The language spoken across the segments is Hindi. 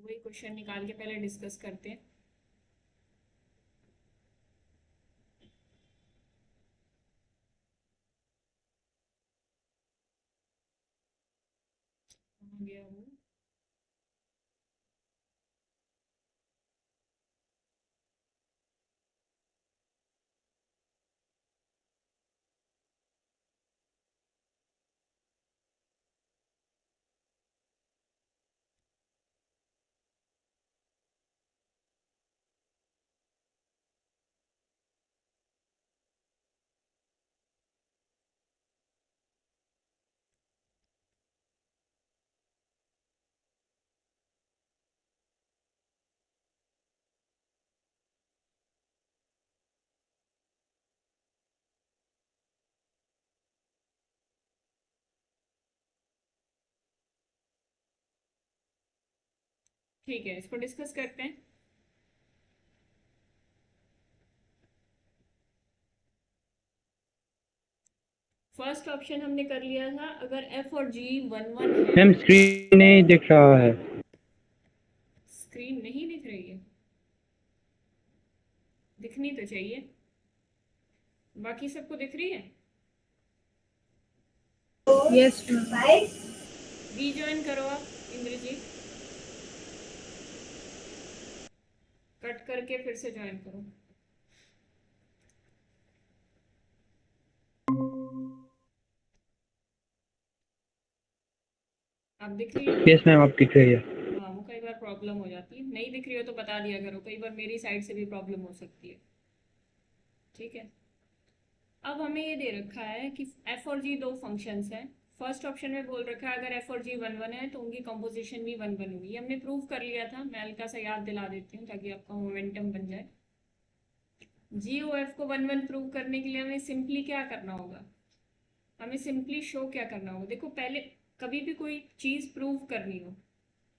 वही क्वेश्चन निकाल के पहले डिस्कस करते हैं। कहाँ गया वो? ठीक है, इसको डिस्कस करते हैं। फर्स्ट ऑप्शन हमने कर लिया था, अगर एफ और जी वन वन है। मैम स्क्रीन नहीं दिख रहा है। स्क्रीन नहीं दिख रही है? दिखनी तो चाहिए। बाकी सबको दिख रही है? Yes ma'am. रीजॉइन करो आप इंद्रजीत, कट करके फिर से ज्वाइन करो। आप दिख रही हो? यस मैम, आप दिख रही है। हाँ, वो कई बार प्रॉब्लम हो जाती है, नहीं दिख रही हो तो बता दिया करो, कई बार मेरी साइड से भी प्रॉब्लम हो सकती है। ठीक है। अब हमें ये दे रखा है कि एफ और जी दो फंक्शंस हैं। फर्स्ट ऑप्शन में बोल रखा है अगर एफ और जी वन वन है तो उनकी कंपोजिशन भी वन वन होगी। हमने प्रूव कर लिया था, मैं हल्का सा याद दिला देती हूँ ताकि आपका मोमेंटम बन जाए। जी ओ एफ को वन वन प्रूव करने के लिए हमें सिंपली क्या करना होगा? हमें सिंपली शो क्या करना होगा? देखो, पहले कभी भी कोई चीज़ प्रूव करनी हो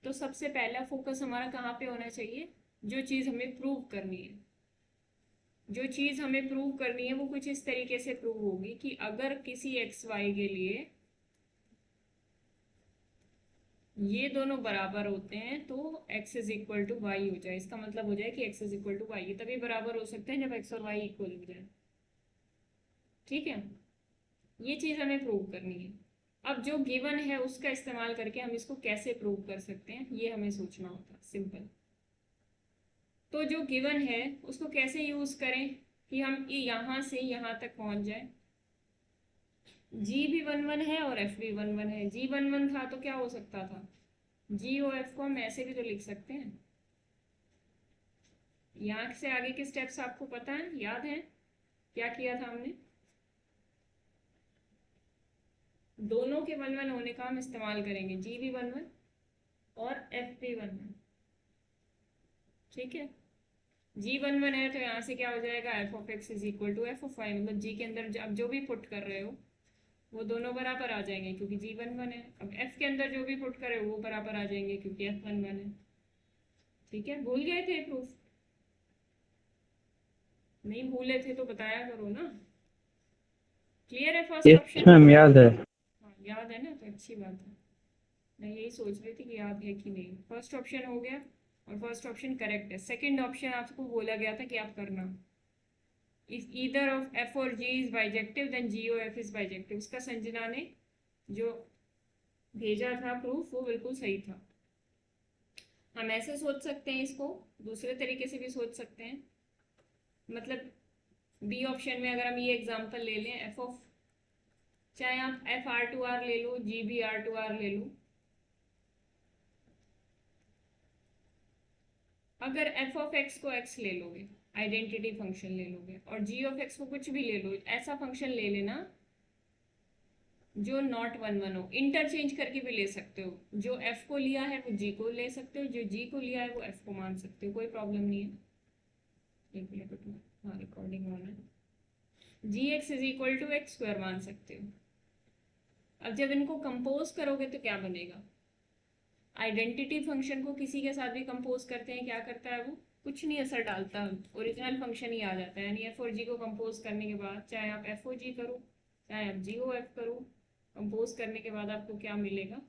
तो सबसे पहला फोकस हमारा कहाँ पे होना चाहिए? जो चीज़ हमें प्रूव करनी है। जो चीज़ हमें प्रूव करनी है वो कुछ इस तरीके से प्रूव होगी कि अगर किसी एक्स वाई के लिए ये दोनों बराबर होते हैं तो x is equal to y हो जाए। इसका मतलब हो जाए कि x is equal to y. ये तभी बराबर हो सकते हैं जब x और y इक्वल हो जाए। ठीक है, ये चीज़ हमें प्रूव करनी है। अब जो गिवन है उसका इस्तेमाल करके हम इसको कैसे प्रूव कर सकते हैं ये हमें सोचना होता है। सिंपल। तो जो गिवन है उसको कैसे यूज़ करें कि हम यहाँ से यहाँ तक पहुँच जाए। जी भी वन वन है और एफ भी वन वन है। जी वन वन था तो क्या हो सकता था? जी ओ एफ को हम ऐसे भी तो लिख सकते हैं। यहाँ से आगे के स्टेप्स आपको पता है, याद है क्या किया था हमने? दोनों के वन वन होने का हम इस्तेमाल करेंगे, जी भी वन वन और एफ भी वन वन। ठीक है, जी वन वन है तो यहाँ से क्या हो जाएगा? F of x is equal to F of Y. मतलब जी के अंदर अब जो भी पुट कर रहे हो वो दोनों बराबर आ जाएंगे क्योंकि जी वन वन है। अब एफ के अंदर जो भी पुट करे वो बराबर आ जाएंगे क्योंकि एफ वन वन है। ठीक है, भूल गए थे प्रूफ? नहीं भूले थे तो बताया करो ना। क्लियर है फर्स्ट यस ऑप्शन? मैम, याद है। हाँ, याद है ना, तो अच्छी बात है। मैं यही सोच रही थी कि याद है कि नहीं। फर्स्ट ऑप्शन हो गया और फर्स्ट ऑप्शन करेक्ट है। सेकंड ऑप्शन आपको बोला गया था कि आप करना, इफ ईदर ऑफ एफ और G is bijective then G O F is bijective. उसका संजना ने जो भेजा था प्रूफ वो बिल्कुल सही था। हम ऐसे सोच सकते हैं इसको, दूसरे तरीके से भी सोच सकते हैं। मतलब बी ऑप्शन में अगर हम ये एग्जांपल ले लें, एफ ऑफ, चाहे आप एफ आर टू आर ले लो, G be R to R ले लो। अगर एफ ऑफ एक्स को एक्स ले लोगे, आइडेंटिटी फंक्शन ले लोगे, और जी ऑफ एक्स को कुछ भी ले लो, ऐसा फंक्शन ले लेना जो नॉट वन वन हो। इंटरचेंज करके भी ले सकते हो, जो एफ को लिया है वो जी को ले सकते हो, जो जी को लिया है वो एफ को मान सकते हो, कोई प्रॉब्लम नहीं है। एक मिनट रुको, हाँ रिकॉर्डिंग ऑन है। G X is equal to X square मान सकते हो। अब जब इनको कंपोज करोगे तो क्या बनेगा? आइडेंटिटी फंक्शन को किसी के साथ भी कंपोज करते हैं, क्या करता है वो? कुछ नहीं असर डालता, ओरिजिनल फंक्शन ही आ जाता है। यानी एफ और जी को कंपोज करने के बाद, चाहे आप एफ ओ जी करो चाहे आप जी ओ एफ करो, कंपोज करने के बाद आपको क्या मिलेगा?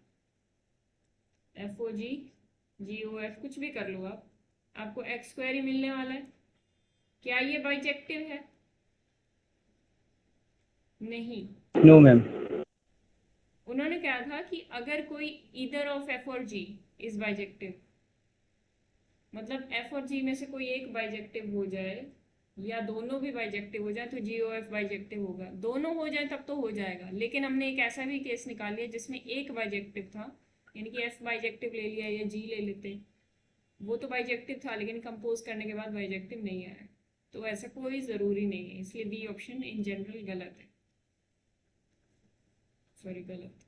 एफ ओ जी GOF कुछ भी कर लो आप, आपको एक्स स्क्वायर ही मिलने वाला है। क्या ये बाइजेक्टिव है? नहीं। No ma'am. उन्होंने कहा था कि अगर कोई ईदर ऑफ एफ और जी इज बाइजेक्टिव, मतलब एफ और जी में से कोई एक बाइजेक्टिव हो जाए या दोनों भी बाइजेक्टिव हो जाए तो GOF बाइजेक्टिव होगा। दोनों हो जाए तब तो हो जाएगा, लेकिन हमने एक ऐसा भी केस निकाल लिया जिसमें एक बाइजेक्टिव था, यानी कि एफ बाइजेक्टिव ले लिया या जी ले लेते, वो तो बाइजेक्टिव था लेकिन कंपोज करने के बाद बाइजेक्टिव नहीं आया। तो ऐसा कोई ज़रूरी नहीं है, इसलिए बी ऑप्शन इन जनरल गलत है, सॉरी गलत।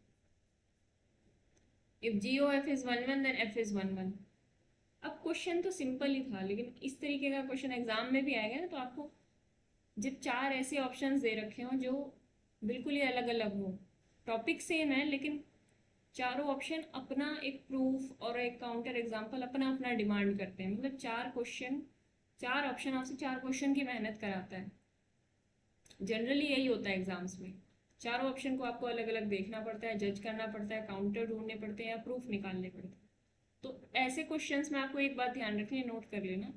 If GOF is 1 1 then F is 1 1। अब क्वेश्चन तो सिंपल ही था, लेकिन इस तरीके का क्वेश्चन एग्जाम में भी आएगा ना, तो आपको जब चार ऐसे ऑप्शंस दे रखे हों जो बिल्कुल ही अलग अलग हो, टॉपिक सेम है लेकिन चारों ऑप्शन अपना एक प्रूफ और एक काउंटर एग्जाम्पल अपना अपना डिमांड करते हैं, मतलब चार ऑप्शन आपसे चार क्वेश्चन की मेहनत कराता है। जनरली यही होता है एग्जाम्स में, चारों ऑप्शन को आपको अलग अलग देखना पड़ता है, जज करना पड़ता है, काउंटर ढूंढने पड़ते हैं या प्रूफ निकालने पड़ते हैं। तो ऐसे क्वेश्चंस में आपको एक बात ध्यान रखनी है, नोट कर लेना,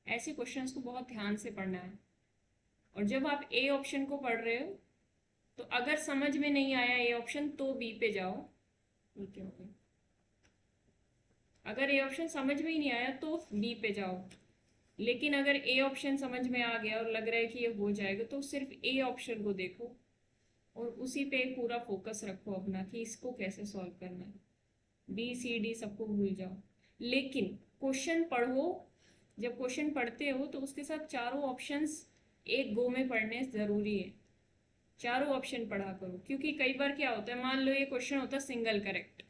ऐसे क्वेश्चंस को बहुत ध्यान से पढ़ना है। और जब आप ए ऑप्शन को पढ़ रहे हो तो अगर समझ में नहीं आया ए ऑप्शन तो बी पे जाओ, ठीक है। अगर ए ऑप्शन समझ में ही नहीं आया तो बी पे जाओ, लेकिन अगर ए ऑप्शन समझ में आ गया और लग रहा है कि ये हो जाएगा तो सिर्फ ए ऑप्शन को देखो और उसी पे पूरा फोकस रखो अपना कि इसको कैसे सॉल्व करना है। BCD सबको भूल जाओ, लेकिन क्वेश्चन पढ़ो। जब क्वेश्चन पढ़ते हो तो उसके साथ चारों ऑप्शंस एक गो में पढ़ने ज़रूरी है, चारों ऑप्शन पढ़ा करो। क्योंकि कई बार क्या होता है, मान लो ये क्वेश्चन होता है single correct.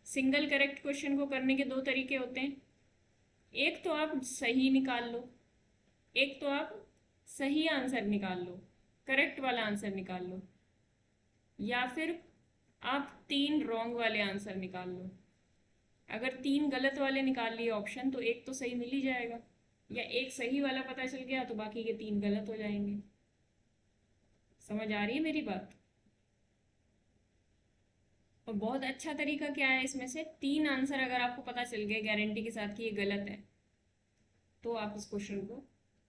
Single correct question को करने के दो तरीके होते हैं, एक तो आप सही निकाल लो, एक तो आप सही आंसर निकाल लो, करेक्ट वाला आंसर निकाल लो, या फिर आप 3 रॉन्ग वाले आंसर निकाल लो। अगर 3 गलत वाले निकाल लिए ऑप्शन तो एक तो सही मिल ही जाएगा, या एक सही वाला पता चल गया तो बाकी के 3 गलत हो जाएंगे। समझ आ रही है मेरी बात? और बहुत अच्छा तरीका क्या है, इसमें से 3 आंसर अगर आपको पता चल गए गारंटी के साथ कि ये गलत है तो आप इस क्वेश्चन को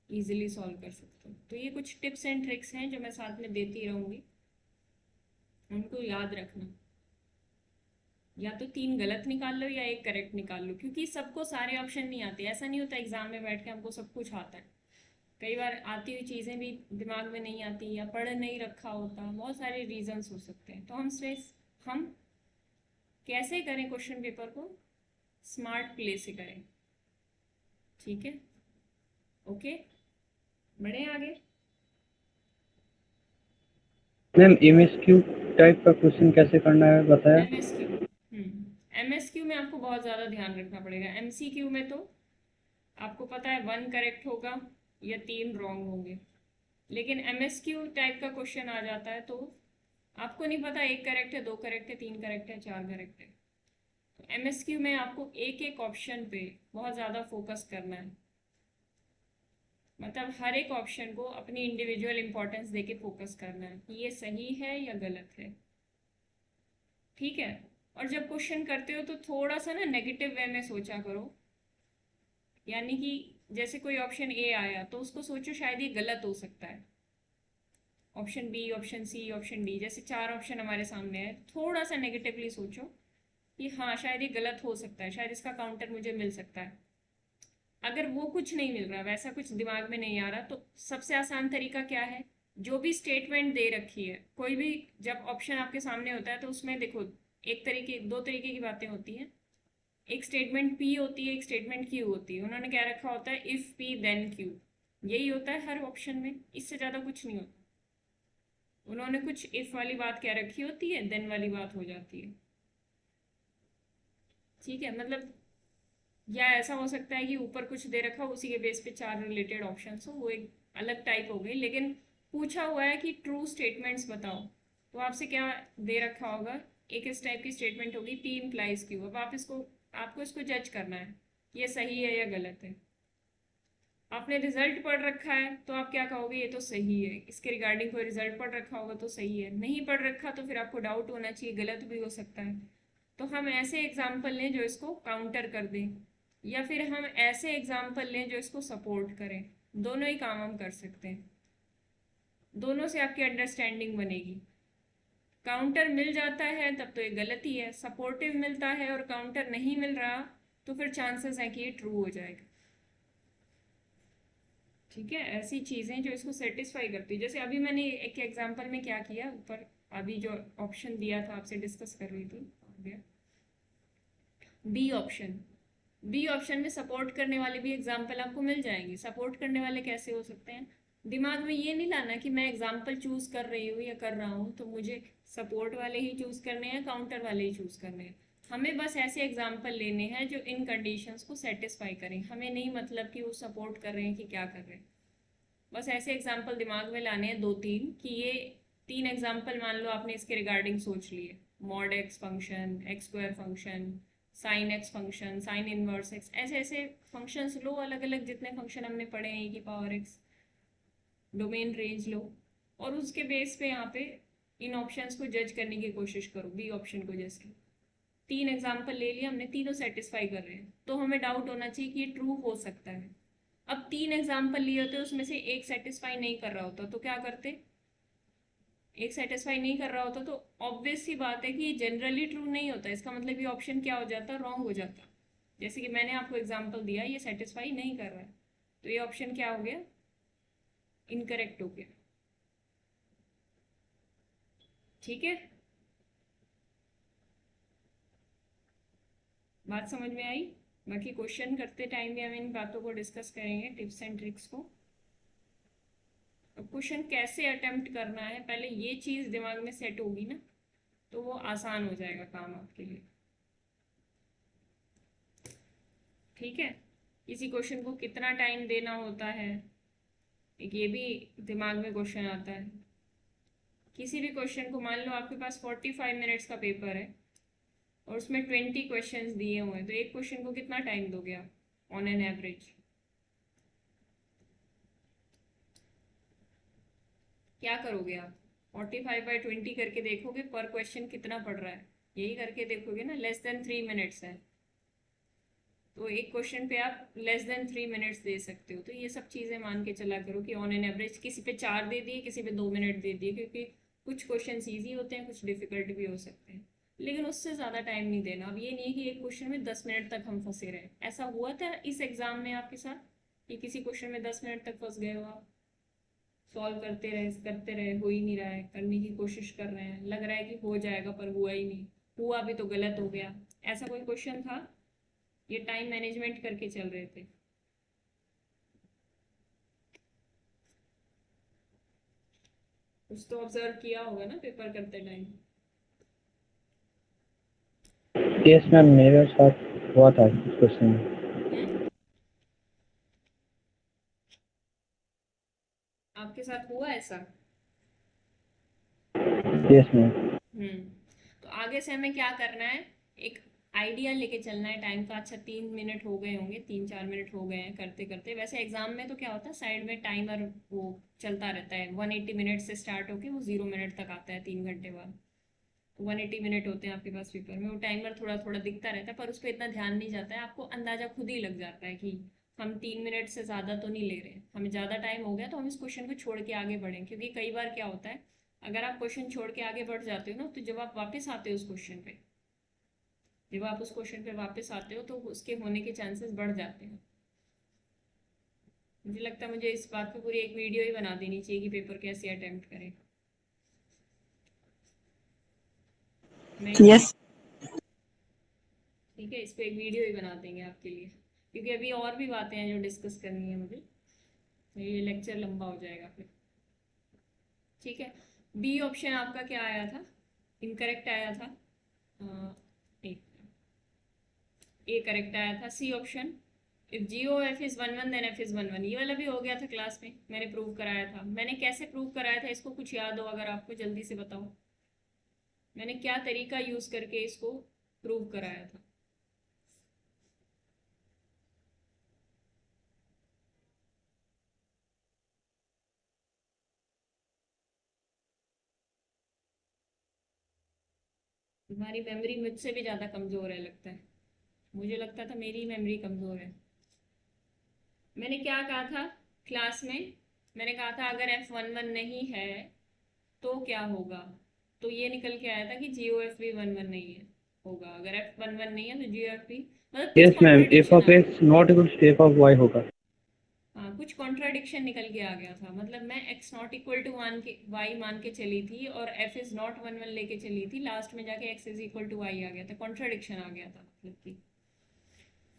इजीली सॉल्व कर सकते हो। तो ये कुछ टिप्स एंड ट्रिक्स हैं जो मैं साथ में देती रहूँगी, उनको याद रखना। या तो 3 गलत निकाल लो या एक करेक्ट निकाल लो, क्योंकि सबको सारे ऑप्शन नहीं आते। ऐसा नहीं होता एग्जाम में बैठ के हमको सब कुछ आता है, कई बार आती हुई चीज़ें भी दिमाग में नहीं आती या पढ़ नहीं रखा होता, बहुत सारे रीजंस हो सकते हैं। तो हम कैसे करें क्वेश्चन पेपर को, स्मार्ट प्ले से करें, ठीक है। ओके, बढ़े आगे। मैम MSQ टाइप का क्वेश्चन कैसे करना है बताया? MSQ में आपको बहुत ज़्यादा ध्यान रखना पड़ेगा। MCQ में तो आपको पता है 1 करेक्ट होगा या 3 रॉन्ग होंगे, लेकिन MSQ टाइप का क्वेश्चन आ जाता है तो आपको नहीं पता 1 करेक्ट है, 2 करेक्ट है, 3 करेक्ट है, 4 करेक्ट है। तो MSQ में आपको एक एक ऑप्शन पे बहुत ज़्यादा फोकस करना है, मतलब हर एक ऑप्शन को अपनी इंडिविजुअल इंपॉर्टेंस देके फोकस करना है कि ये सही है या गलत है, ठीक है। और जब क्वेश्चन करते हो तो थोड़ा सा ना नेगेटिव वे में सोचा करो, यानी कि जैसे कोई ऑप्शन ए आया तो उसको सोचो शायद ये गलत हो सकता है। Option B, option C, option D, जैसे 4 ऑप्शन हमारे सामने है, थोड़ा सा नेगेटिवली सोचो कि हाँ शायद ये गलत हो सकता है, शायद इसका काउंटर मुझे मिल सकता है। अगर वो कुछ नहीं मिल रहा, वैसा कुछ दिमाग में नहीं आ रहा, तो सबसे आसान तरीका क्या है, जो भी स्टेटमेंट दे रखी है, कोई भी जब ऑप्शन आपके सामने होता है तो उसमें देखो दो तरीके की बातें होती हैं। एक स्टेटमेंट P होती है, एक स्टेटमेंट Q होती है। उन्होंने क्या रखा होता है, इफ P देन Q, यही होता है हर ऑप्शन में, इससे ज़्यादा कुछ नहीं होता। उन्होंने कुछ इफ वाली बात क्या रखी होती है, देन वाली बात हो जाती है, ठीक है। मतलब या ऐसा हो सकता है कि ऊपर कुछ दे रखा हो, उसी के बेस पे 4 रिलेटेड ऑप्शंस हो, वो एक अलग टाइप हो गई। लेकिन पूछा हुआ है कि ट्रू स्टेटमेंट्स बताओ, तो आपसे क्या दे रखा होगा, एक इस टाइप की स्टेटमेंट होगी P इम्प्लाइज Q। अब आपको इसको जज करना है कि ये सही है या गलत है। आपने रिजल्ट पढ़ रखा है तो आप क्या कहोगे, ये तो सही है, इसके रिगार्डिंग कोई रिजल्ट पढ़ रखा होगा तो सही है, नहीं पढ़ रखा तो फिर आपको डाउट होना चाहिए, गलत भी हो सकता है। तो हम ऐसे एग्जाम्पल लें जो इसको काउंटर कर दें, या फिर हम ऐसे एग्जाम्पल लें जो इसको सपोर्ट करें। दोनों ही काम हम कर सकते हैं, दोनों से आपकी अंडरस्टैंडिंग बनेगी। काउंटर मिल जाता है तब तो ये गलती है, सपोर्टिव मिलता है और काउंटर नहीं मिल रहा तो फिर चांसेस हैं कि ये ट्रू हो जाएगा। ठीक है, ऐसी चीज़ें जो इसको सेटिस्फाई करती है। जैसे अभी मैंने एक एग्जांपल में क्या किया, ऊपर अभी जो ऑप्शन दिया था आपसे डिस्कस कर रही थी, बी ऑप्शन। बी ऑप्शन में सपोर्ट करने वाले भी एग्जाम्पल आपको मिल जाएंगे। सपोर्ट करने वाले कैसे हो सकते हैं, दिमाग में ये नहीं लाना कि मैं एग्जाम्पल चूज कर रही हूँ या कर रहा हूँ तो मुझे सपोर्ट वाले ही चूज करने हैं, काउंटर वाले ही चूज करने हैं। हमें बस ऐसे एग्जाम्पल लेने हैं जो इन कंडीशंस को सेटिस्फाई करें। हमें नहीं मतलब कि वो सपोर्ट कर रहे हैं कि क्या कर रहे हैं, बस ऐसे एग्जाम्पल दिमाग में लाने हैं 2-3 कि ये 3 एग्जाम्पल मान लो आपने इसके रिगार्डिंग सोच लिए, mod x function, x square function, sine x function, sine inverse x, ऐसे ऐसे फंक्शंस लो, अलग अलग जितने फंक्शन हमने पढ़े हैं, e की पावर एक्स, डोमेन रेंज लो, और उसके बेस पे यहाँ पे इन ऑप्शंस को जज करने की कोशिश करो। बी ऑप्शन को जैसे 3 एग्जाम्पल ले लिए हमने, तीनों सेटिस्फाई कर रहे हैं, तो हमें डाउट होना चाहिए कि ये ट्रू हो सकता है। अब 3 एग्जाम्पल लिए होते उसमें से एक सेटिस्फाई नहीं कर रहा होता तो क्या करते, एक सेटिस्फाई नहीं कर रहा होता तो ऑब्वियस सी बात है कि ये जनरली ट्रू नहीं होता, इसका मतलब ये ऑप्शन क्या हो जाता, रॉन्ग हो जाता। जैसे कि मैंने आपको एग्जाम्पल दिया, ये सेटिस्फाई नहीं कर रहा है तो ये ऑप्शन क्या हो गया, इनकरेक्ट हो गया। ठीक है, बात समझ में आई। बाकी क्वेश्चन करते टाइम भी हम इन बातों को डिस्कस करेंगे, टिप्स एंड ट्रिक्स को। अब क्वेश्चन कैसे अटेम्प्ट करना है, पहले ये चीज़ दिमाग में सेट होगी ना तो वो आसान हो जाएगा काम आपके लिए। ठीक है, किसी क्वेश्चन को कितना टाइम देना होता है, एक ये भी दिमाग में क्वेश्चन आता है। किसी भी क्वेश्चन को मान लो आपके पास 45 मिनट्स का पेपर है और उसमें 20 क्वेश्चंस दिए हुए हैं, तो एक क्वेश्चन को कितना टाइम दोगे आप ऑन एन एवरेज, क्या करोगे आप? 45/20 करके देखोगे पर क्वेश्चन कितना पड़ रहा है, यही करके देखोगे ना। लेस देन 3 मिनट्स है तो एक क्वेश्चन पे आप लेस देन 3 मिनट्स दे सकते हो। तो ये सब चीज़ें मान के चला करो कि ऑन एन एवरेज किसी पे 4 दे दिए, किसी पे 2 मिनट दे दिए, क्योंकि कुछ क्वेश्चन ईजी होते हैं, कुछ डिफिकल्ट भी हो सकते हैं, लेकिन उससे ज़्यादा टाइम नहीं देना। अब ये नहीं है कि एक क्वेश्चन में 10 मिनट तक हम फंसे रहे। ऐसा हुआ था इस एग्ज़ाम में आपके साथ कि किसी क्वेश्चन में 10 मिनट तक फंस गए हो आप? सॉल्व करते रहे, हो ही नहीं रहा है, करने की कोशिश कर रहे हैं, लग रहा है कि हो जाएगा पर हुआ ही नहीं, हुआ भी तो गलत हो गया, ऐसा कोई क्वेश्चन था? ये टाइम मैनेजमेंट करके चल रहे थे। कुछ तो ऑब्जर्व किया होगा ना पेपर करते टाइम। यस मैम, मेरे साथ हुआ था इस क्वेश्चन में। आपके साथ हुआ ऐसा? Yes ma'am. तो आगे से हमें क्या करना है, एक आइडिया लेके चलना है टाइम का। अच्छा 3 मिनट हो गए होंगे, 3-4 मिनट हो गए हैं करते करते। वैसे एग्जाम में तो क्या होता है, साइड में टाइमर वो चलता रहता है, 180 मिनट से स्टार्ट होके वो 0 मिनट तक आता है 3 घंटे बाद। तो 180 मिनट होते हैं आपके पास पेपर में, वो टाइमर थोड़ा थोड़ा दिखता रहता है पर उस पर इतना ध्यान नहीं जाता है, आपको अंदाजा खुद ही लग जाता है कि हम 3 मिनट से ज़्यादा तो नहीं ले रहे हैं, हमें ज़्यादा टाइम हो गया तो हम इस क्वेश्चन को छोड़ के आगे बढ़ें। क्योंकि कई बार क्या होता है, अगर आप क्वेश्चन छोड़ के आगे बढ़ जाते हो ना तो जब आप वापस आते हो उस क्वेश्चन पे, जब आप उस क्वेश्चन पे वापस आते हो तो उसके होने के चांसेस बढ़ जाते हैं। मुझे लगता है मुझे इस बात पे पूरी एक वीडियो ही बना देनी चाहिए कि पेपर कैसे अटेम्प्ट करें। Yes. ठीक है, इस पे एक वीडियो ही बना देंगे आपके लिए, क्योंकि अभी और भी बातें हैं जो डिस्कस करनी है मुझे, तो ये लेक्चर लंबा हो जाएगा फिर। ठीक है, बी ऑप्शन आपका क्या आया था, इनकरेक्ट आया था। एक ए करेक्ट आया था। C option, if g O F is 1 1 then f is 1 1, ये वाला भी हो गया था क्लास में, मैंने प्रूव कराया था। मैंने कैसे प्रूव कराया था इसको कुछ याद हो अगर आपको, जल्दी से बताओ मैंने क्या तरीका यूज करके इसको प्रूव कराया था। तुम्हारी मेमोरी मुझसे भी ज़्यादा कमज़ोर है लगता है। मुझे लगता था मेरी मेमोरी कमज़ोर है। मैंने क्या कहा था क्लास में? मैंने कहा था अगर F11 नहीं है तो क्या होगा? तो ये निकल के आया था कि GOF भी 11 नहीं है होगा। अगर F11 नहीं है तो GOF भी, मतलब कुछ yes ma'am, F contradiction of आ गया। X not equal to F of Y होगा। हाँ, कुछ कॉन्ट्राडिक्शन निकल के आ गया था। मतलब मैं x not equal to one के y मान के चली थी और f इज नॉट 11 लेके चली थी, लास्ट में जाके x is equal to y आ गया था, कॉन्ट्राडिक्शन आ गया था मतलब कि।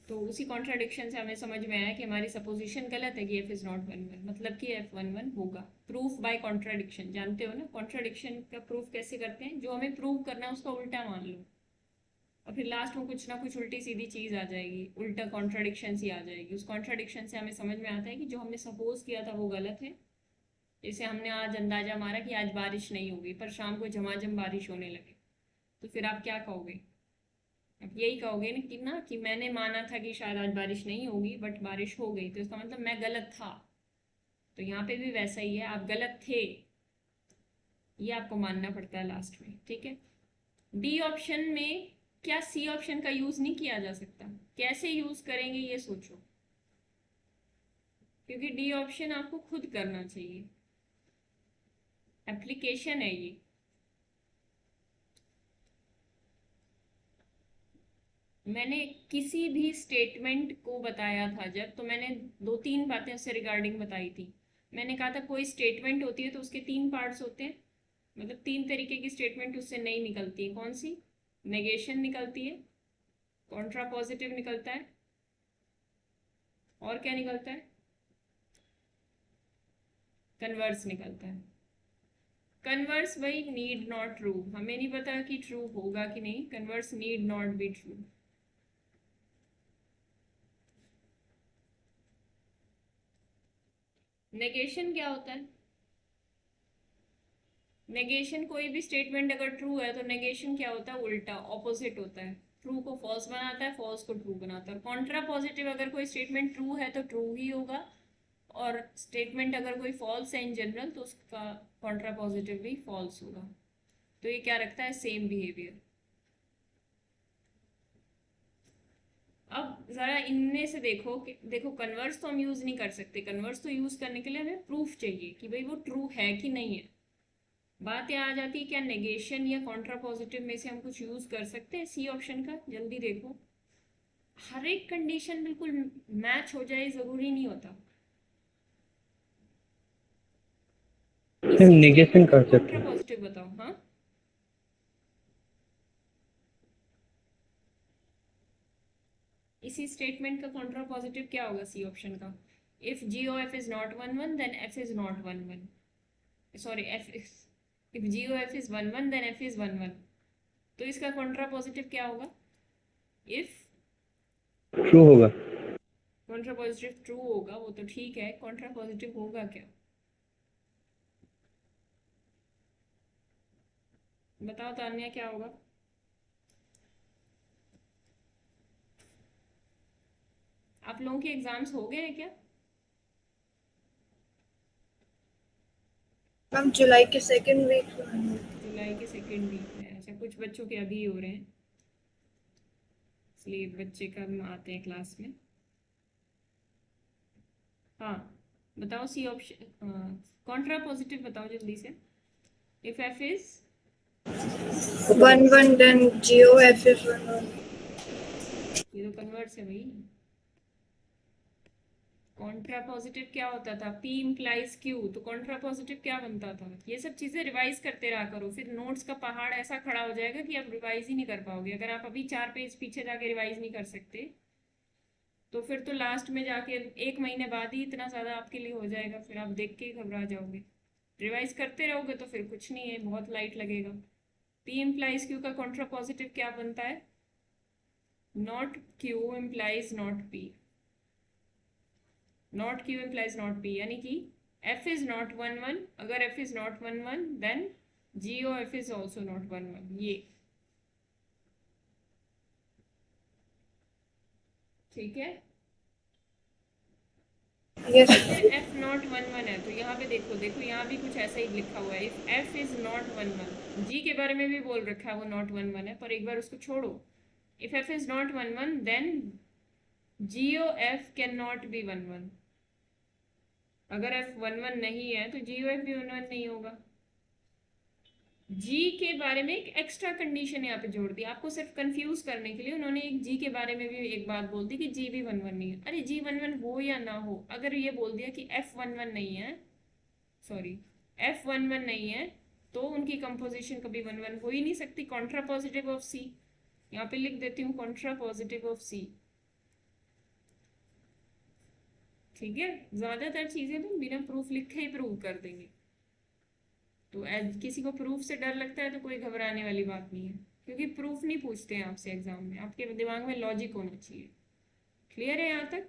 तो उसी कॉन्ट्राडिक्शन से हमें समझ में आया कि हमारी सपोजिशन गलत है कि f इज नॉट 11, मतलब कि F11 होगा। प्रूफ बाय कॉन्ट्राडिक्शन, जानते हो ना कॉन्ट्राडिक्शन का प्रूफ कैसे करते हैं? जो हमें प्रूव करना है उसका उल्टा मान लो और फिर लास्ट में कुछ ना कुछ उल्टी सीधी चीज़ आ जाएगी, उल्टा कॉन्ट्राडिक्शन ही आ जाएगी। उस कॉन्ट्राडिक्शन से हमें समझ में आता है कि जो हमने सपोज किया था वो गलत है। जैसे हमने आज अंदाजा मारा कि आज बारिश नहीं होगी, पर शाम को झमाझम बारिश होने लगे, तो फिर आप क्या कहोगे? अब यही कहोगे ना कि मैंने माना था कि शायद आज बारिश नहीं होगी बट बारिश हो गई, तो इसका मतलब मैं गलत था। तो यहाँ पे भी वैसा ही है, आप गलत थे, ये आपको मानना पड़ता है लास्ट में, ठीक है। डी ऑप्शन में क्या सी ऑप्शन का यूज नहीं किया जा सकता? कैसे यूज करेंगे ये सोचो, क्योंकि डी ऑप्शन आपको खुद करना चाहिए, एप्लीकेशन है ये। मैंने किसी भी स्टेटमेंट को बताया था जब, तो मैंने दो तीन बातें उससे रिगार्डिंग बताई थी। मैंने कहा था कोई स्टेटमेंट होती है तो उसके तीन पार्ट्स होते हैं, मतलब तीन तरीके की स्टेटमेंट उससे नहीं निकलती है। कौन सी? नेगेशन निकलती है, कॉन्ट्रापॉजिटिव निकलता है, और क्या निकलता है? कन्वर्स निकलता है। कन्वर्स वही नीड नॉट ट्रू, हमें नहीं पता कि ट्रू होगा कि नहीं, converse need not be true. Negation क्या होता है? नेगेशन, कोई भी स्टेटमेंट अगर ट्रू है तो नेगेशन क्या होता है? उल्टा, ऑपोजिट होता है। ट्रू को फॉल्स बनाता है, फॉल्स को ट्रू बनाता है। कॉन्ट्रा पॉजिटिव, अगर कोई स्टेटमेंट ट्रू है तो ट्रू ही होगा, और स्टेटमेंट अगर कोई फॉल्स है इन जनरल तो उसका कॉन्ट्रा पॉजिटिव भी फॉल्स होगा। तो ये क्या रखता है? Same behaviour. अब जरा इनमें से देखो कि देखो, कन्वर्स तो हम यूज नहीं कर सकते, कन्वर्स तो यूज करने के लिए हमें प्रूफ चाहिए कि भाई वो ट्रू है कि नहीं है। बात यहाँ आ जाती है क्या नेगेशन या कॉन्ट्रा पॉजिटिव में से हम कुछ यूज कर सकते हैं सी ऑप्शन का? जल्दी देखो, हर एक कंडीशन बिल्कुल मैच हो जाए जरूरी नहीं होता। हम इसी नेगेशन स्टेटमेंट का कर सकते कॉन्ट्रा हैं। पॉजिटिव बताओ। हाँ, इसी स्टेटमेंट का कॉन्ट्रा पॉजिटिव क्या होगा सी ऑप्शन का? If g O F is not 11 then f is not 11, sorry f if g O F is 11 then f is 11। तो इसका कॉन्ट्रा पॉजिटिव क्या होगा? इफ ट्रू होगा। कॉन्ट्रा पॉजिटिव ट्रू होगा, वो तो ठीक है, कॉन्ट्रा पॉजिटिव होगा क्या? बताओ तान्या, क्या होगा? आप लोगों के एग्जाम्स हो गए हैं क्या? हम जुलाई के सेकंड वीक में। जुलाई के सेकेंड वीक में? अच्छा, कुछ बच्चों के अभी हो रहे हैं, इसलिए बच्चे कम आते हैं क्लास में। हाँ, बताओ सी ऑप्शन, कॉन्ट्रा पॉजिटिव बताओ जल्दी से। If F is 11 then GOF is 11। ये तो कन्वर्स है भाई। कॉन्ट्रा पॉजिटिव क्या होता था? P इम्प्लाइज Q, तो कॉन्ट्रा पॉजिटिव क्या बनता था? ये सब चीज़ें रिवाइज करते रहा करो, फिर नोट्स का पहाड़ ऐसा खड़ा हो जाएगा कि आप रिवाइज ही नहीं कर पाओगे। अगर आप अभी 4 पेज पीछे जाके रिवाइज नहीं कर सकते तो फिर तो लास्ट में जाके 1 महीने बाद ही इतना ज़्यादा आपके लिए हो जाएगा, फिर आप देख के ही घबरा जाओगे। रिवाइज करते रहोगे तो फिर कुछ नहीं है, बहुत लाइट लगेगा। P इम्प्लाइज Q का कॉन्ट्रा पॉजिटिव क्या बनता है? Not Q implies not P, not Q implies not P, यानी कि F इज नॉट 11, अगर F is not 11 then GOF is also not 11। ये ठीक है। Yes. F not one one है तो यहाँ पे देखो देखो यहाँ भी कुछ ऐसा ही लिखा हुआ है, if F is not one one. G के बारे में भी बोल रखा है वो नॉट वन वन है, पर एक बार उसको छोड़ो। If F is not one one then G O F can not be one one. अगर एफ वन वन नहीं है तो जी ओ एफ भी वन वन नहीं होगा। जी के बारे में एक एक्स्ट्रा कंडीशन यहाँ पे जोड़ दी, आपको सिर्फ कंफ्यूज करने के लिए उन्होंने एक जी के बारे में भी एक बात बोल दी कि जी भी वन वन नहीं है। अरे जी वन वन हो या ना हो, अगर ये बोल दिया कि एफ वन वन नहीं है, सॉरी एफ वन वन नहीं है, तो उनकी कंपोजिशन कभी वन वन हो ही नहीं सकती। कॉन्ट्रा पॉजिटिव ऑफ सी, यहाँ पे लिख देती हूँ कॉन्ट्रा पॉजिटिव ऑफ सी। ठीक है, ज्यादातर चीजें तो बिना प्रूफ लिखे ही प्रूव कर देंगे। तो किसी को प्रूफ से डर लगता है तो कोई घबराने वाली बात नहीं है, क्योंकि प्रूफ नहीं पूछते हैं आपसे एग्जाम में, आपके दिमाग में लॉजिक होना चाहिए। क्लियर है यहाँ तक?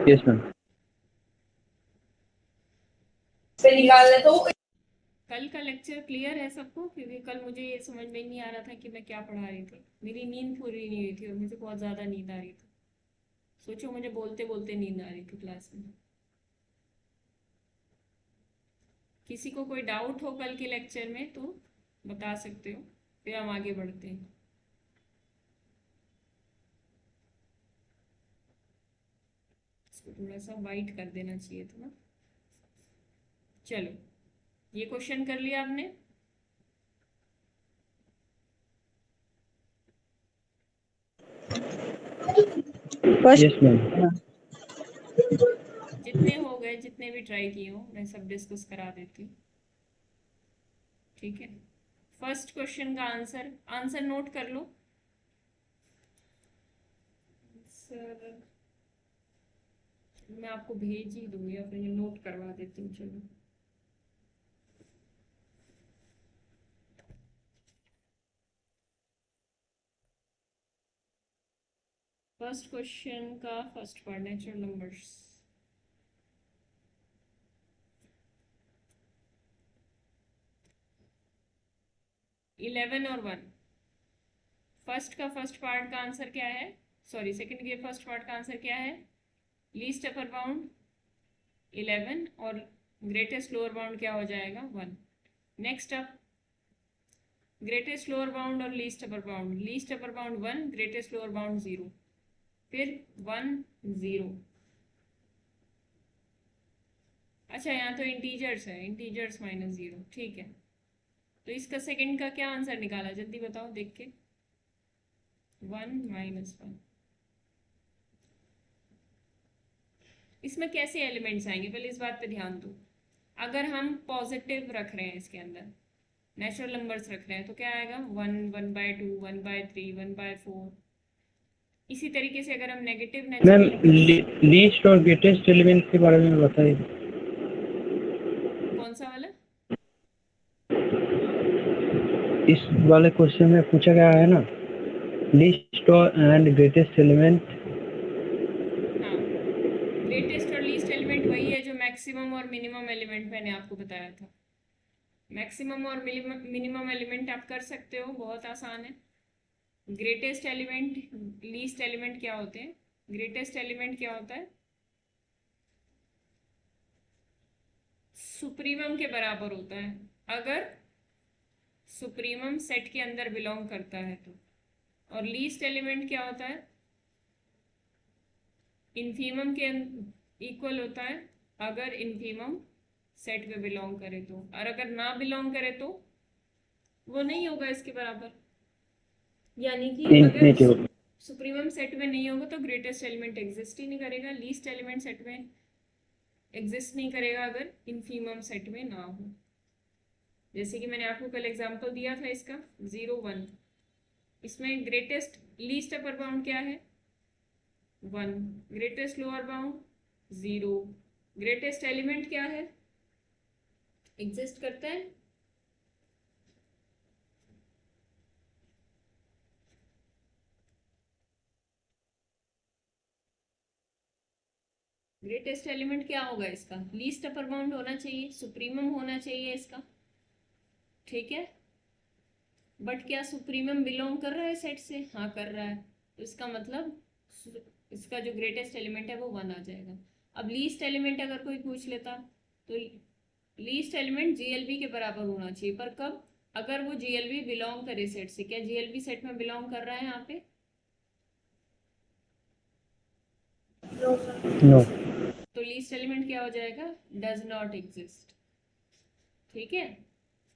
Yes ma'am. कल का लेक्चर क्लियर है सबको? क्योंकि कल मुझे ये समझ में नहीं आ रहा था कि मैं क्या पढ़ा रही थी, मेरी नींद पूरी नहीं हुई थी और मुझे बहुत ज़्यादा नींद आ रही थी। सोचो मुझे बोलते बोलते नींद आ रही थी क्लास में। किसी को कोई डाउट हो कल के लेक्चर में तो बता सकते हो, फिर हम आगे बढ़ते हैं। इसको थोड़ा सा वाइट कर देना चाहिए था ना। चलो, ये क्वेश्चन कर लिया आपने। Yes ma'am. जितने हो गए, जितने भी ट्राई किए हो, मैं सब डिस्कस करा देती हूँ। ठीक है, फर्स्ट क्वेश्चन का आंसर नोट कर लो। सर मैं आपको भेज ही दूंगी या फिर नोट करवा देती हूँ। चलो, फर्स्ट क्वेश्चन का first part, natural numbers. Eleven और वन, फर्स्ट का फर्स्ट पार्ट का आंसर क्या है? सॉरी, सेकंड के फर्स्ट पार्ट का आंसर क्या है? लीस्ट अपर बाउंड 11 और ग्रेटेस्ट लोअर बाउंड क्या हो जाएगा? 1। Next up, greatest lower bound और least upper bound. Least upper bound 1, greatest lower bound 0, फिर 1 0। अच्छा, यहाँ तो इंटीजर्स है, इंटीजर्स माइनस 0। ठीक है, तो इसका सेकंड का क्या आंसर निकाला, जल्दी बताओ देख के। 1 -1। इसमें कैसे एलिमेंट्स आएंगे, पहले इस बात पे ध्यान दो। अगर हम पॉजिटिव रख रहे हैं, इसके अंदर नेचुरल नंबर्स रख रहे हैं, तो क्या आएगा? 1 1/2 1/3 1/4। इसी तरीके से अगर हम नेगेटिव मैम लीस्ट और ग्रेटेस्ट एलिमेंट के बारे में बताइए। कौन सा वाला? इस वाले क्वेश्चन में पूछा गया है ना, लीस्ट एंड ग्रेटेस्ट एलिमेंट। हाँ, ग्रेटेस्ट और लीस्ट एलिमेंट वही है जो मैक्सिमम और मिनिमम एलिमेंट मैंने आपको बताया था। मैक्सिमम और मिनिमम एलिमेंट आप कर सकते हो, बहुत आसान है। ग्रेटेस्ट एलिमेंट, लीस्ट एलिमेंट क्या होते हैं? ग्रेटेस्ट एलिमेंट क्या होता है? सुप्रीमम के बराबर होता है, अगर सुप्रीमम सेट के अंदर बिलोंग करता है तो। और लीस्ट एलिमेंट क्या होता है? इन्फीमम के इक्वल होता है, अगर इन्फीमम सेट में बिलोंग करे तो। और अगर ना बिलोंग करे तो वो नहीं होगा इसके बराबर। यानी कि अगर सुप्रीमम सेट में नहीं होगा तो ग्रेटेस्ट एलिमेंट एग्जिस्ट ही नहीं करेगा, लीस्ट एलिमेंट सेट में एग्जिस्ट नहीं करेगा अगर इन्फीमम सेट में ना हो। जैसे कि मैंने आपको कल एग्जांपल दिया था इसका 0 1। इसमें ग्रेटेस्ट लीस्ट अपर बाउंड क्या है? 1। Greatest lower bound 0। Greatest element क्या है? एग्जिस्ट करता है? ग्रेटेस्ट एलिमेंट क्या होगा इसका? लीस्ट अपर बाउंड होना चाहिए, सुप्रीमम होना चाहिए इसका। ठीक है, बट क्या सुप्रीमम बिलोंग कर रहा है सेट से? हाँ कर रहा है, तो इसका मतलब इसका जो ग्रेटेस्ट एलिमेंट है वो 1 आ जाएगा। अब लीस्ट एलिमेंट अगर कोई पूछ लेता तो लीस्ट एलिमेंट जीएलबी के बराबर होना चाहिए, पर कब? अगर वो जीएलबी बिलोंग करे सेट से। क्या जीएलबी सेट में बिलोंग कर रहा है यहाँ पे? No, sir. नो। तो लीस्ट एलिमेंट क्या हो जाएगा? Does not exist. ठीक है,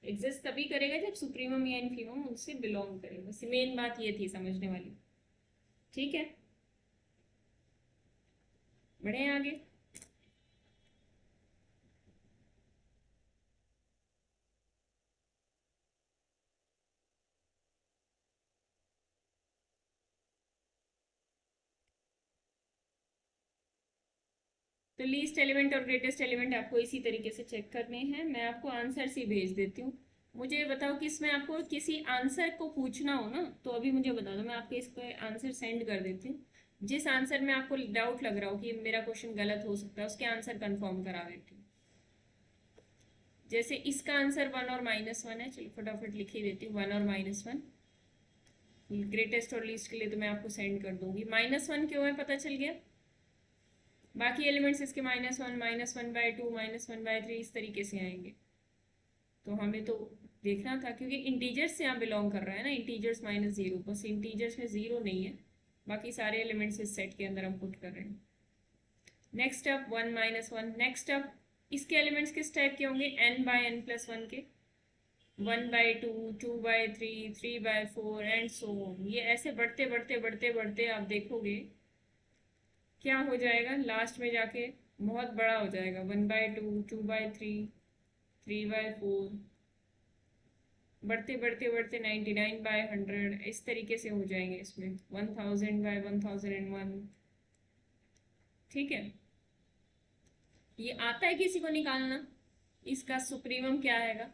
एग्जिस्ट तभी करेगा जब सुप्रीमम या इन्फीमम उससे बिलोंग करे। बस मेन बात ये थी समझने वाली। ठीक है, बढ़े आगे। तो लीस्ट एलिमेंट और ग्रेटेस्ट एलिमेंट आपको इसी तरीके से चेक करने हैं। मैं आपको आंसर ही भेज देती हूँ। मुझे बताओ कि इसमें आपको किसी आंसर को पूछना हो ना तो अभी मुझे बता दो, मैं आपके इसको आंसर सेंड कर देती हूँ। जिस आंसर में आपको डाउट लग रहा हो कि मेरा क्वेश्चन गलत हो सकता है उसके आंसर कंफर्म करा देती हूँ। जैसे इसका आंसर 1 और -1 है, चलो फटाफट लिख ही देती हूँ। 1 और -1 ग्रेटेस्ट और लीस्ट के लिए तो मैं आपको सेंड कर दूंगी। -1 क्यों है पता चल गया। बाकी एलिमेंट्स इसके -1, -1/2, -1/3 इस तरीके से आएंगे। तो हमें तो देखना था क्योंकि इंटीजर्स से यहाँ बिलोंग कर रहा है ना, इंटीजर्स -0, बस इंटीजर्स में 0 नहीं है, बाकी सारे एलिमेंट्स इस सेट के अंदर हम पुट कर रहे हैं। Next up 1 -1। नेक्स्ट अप इसके एलिमेंट्स किस टाइप के होंगे? n/n+1 के, 1/2, 2/3, 3/4 एंड सो ऑन। ये ऐसे बढ़ते बढ़ते बढ़ते बढ़ते आप देखोगे क्या हो जाएगा, लास्ट में जाके बहुत बड़ा हो जाएगा। 1/2, 2/3, 3/4, बढ़ते बढ़ते बढ़ते 99/100 इस तरीके से हो जाएंगे इसमें, 1000/1001। ठीक है, ये आता है किसी को निकालना? इसका सुप्रीमम क्या आएगा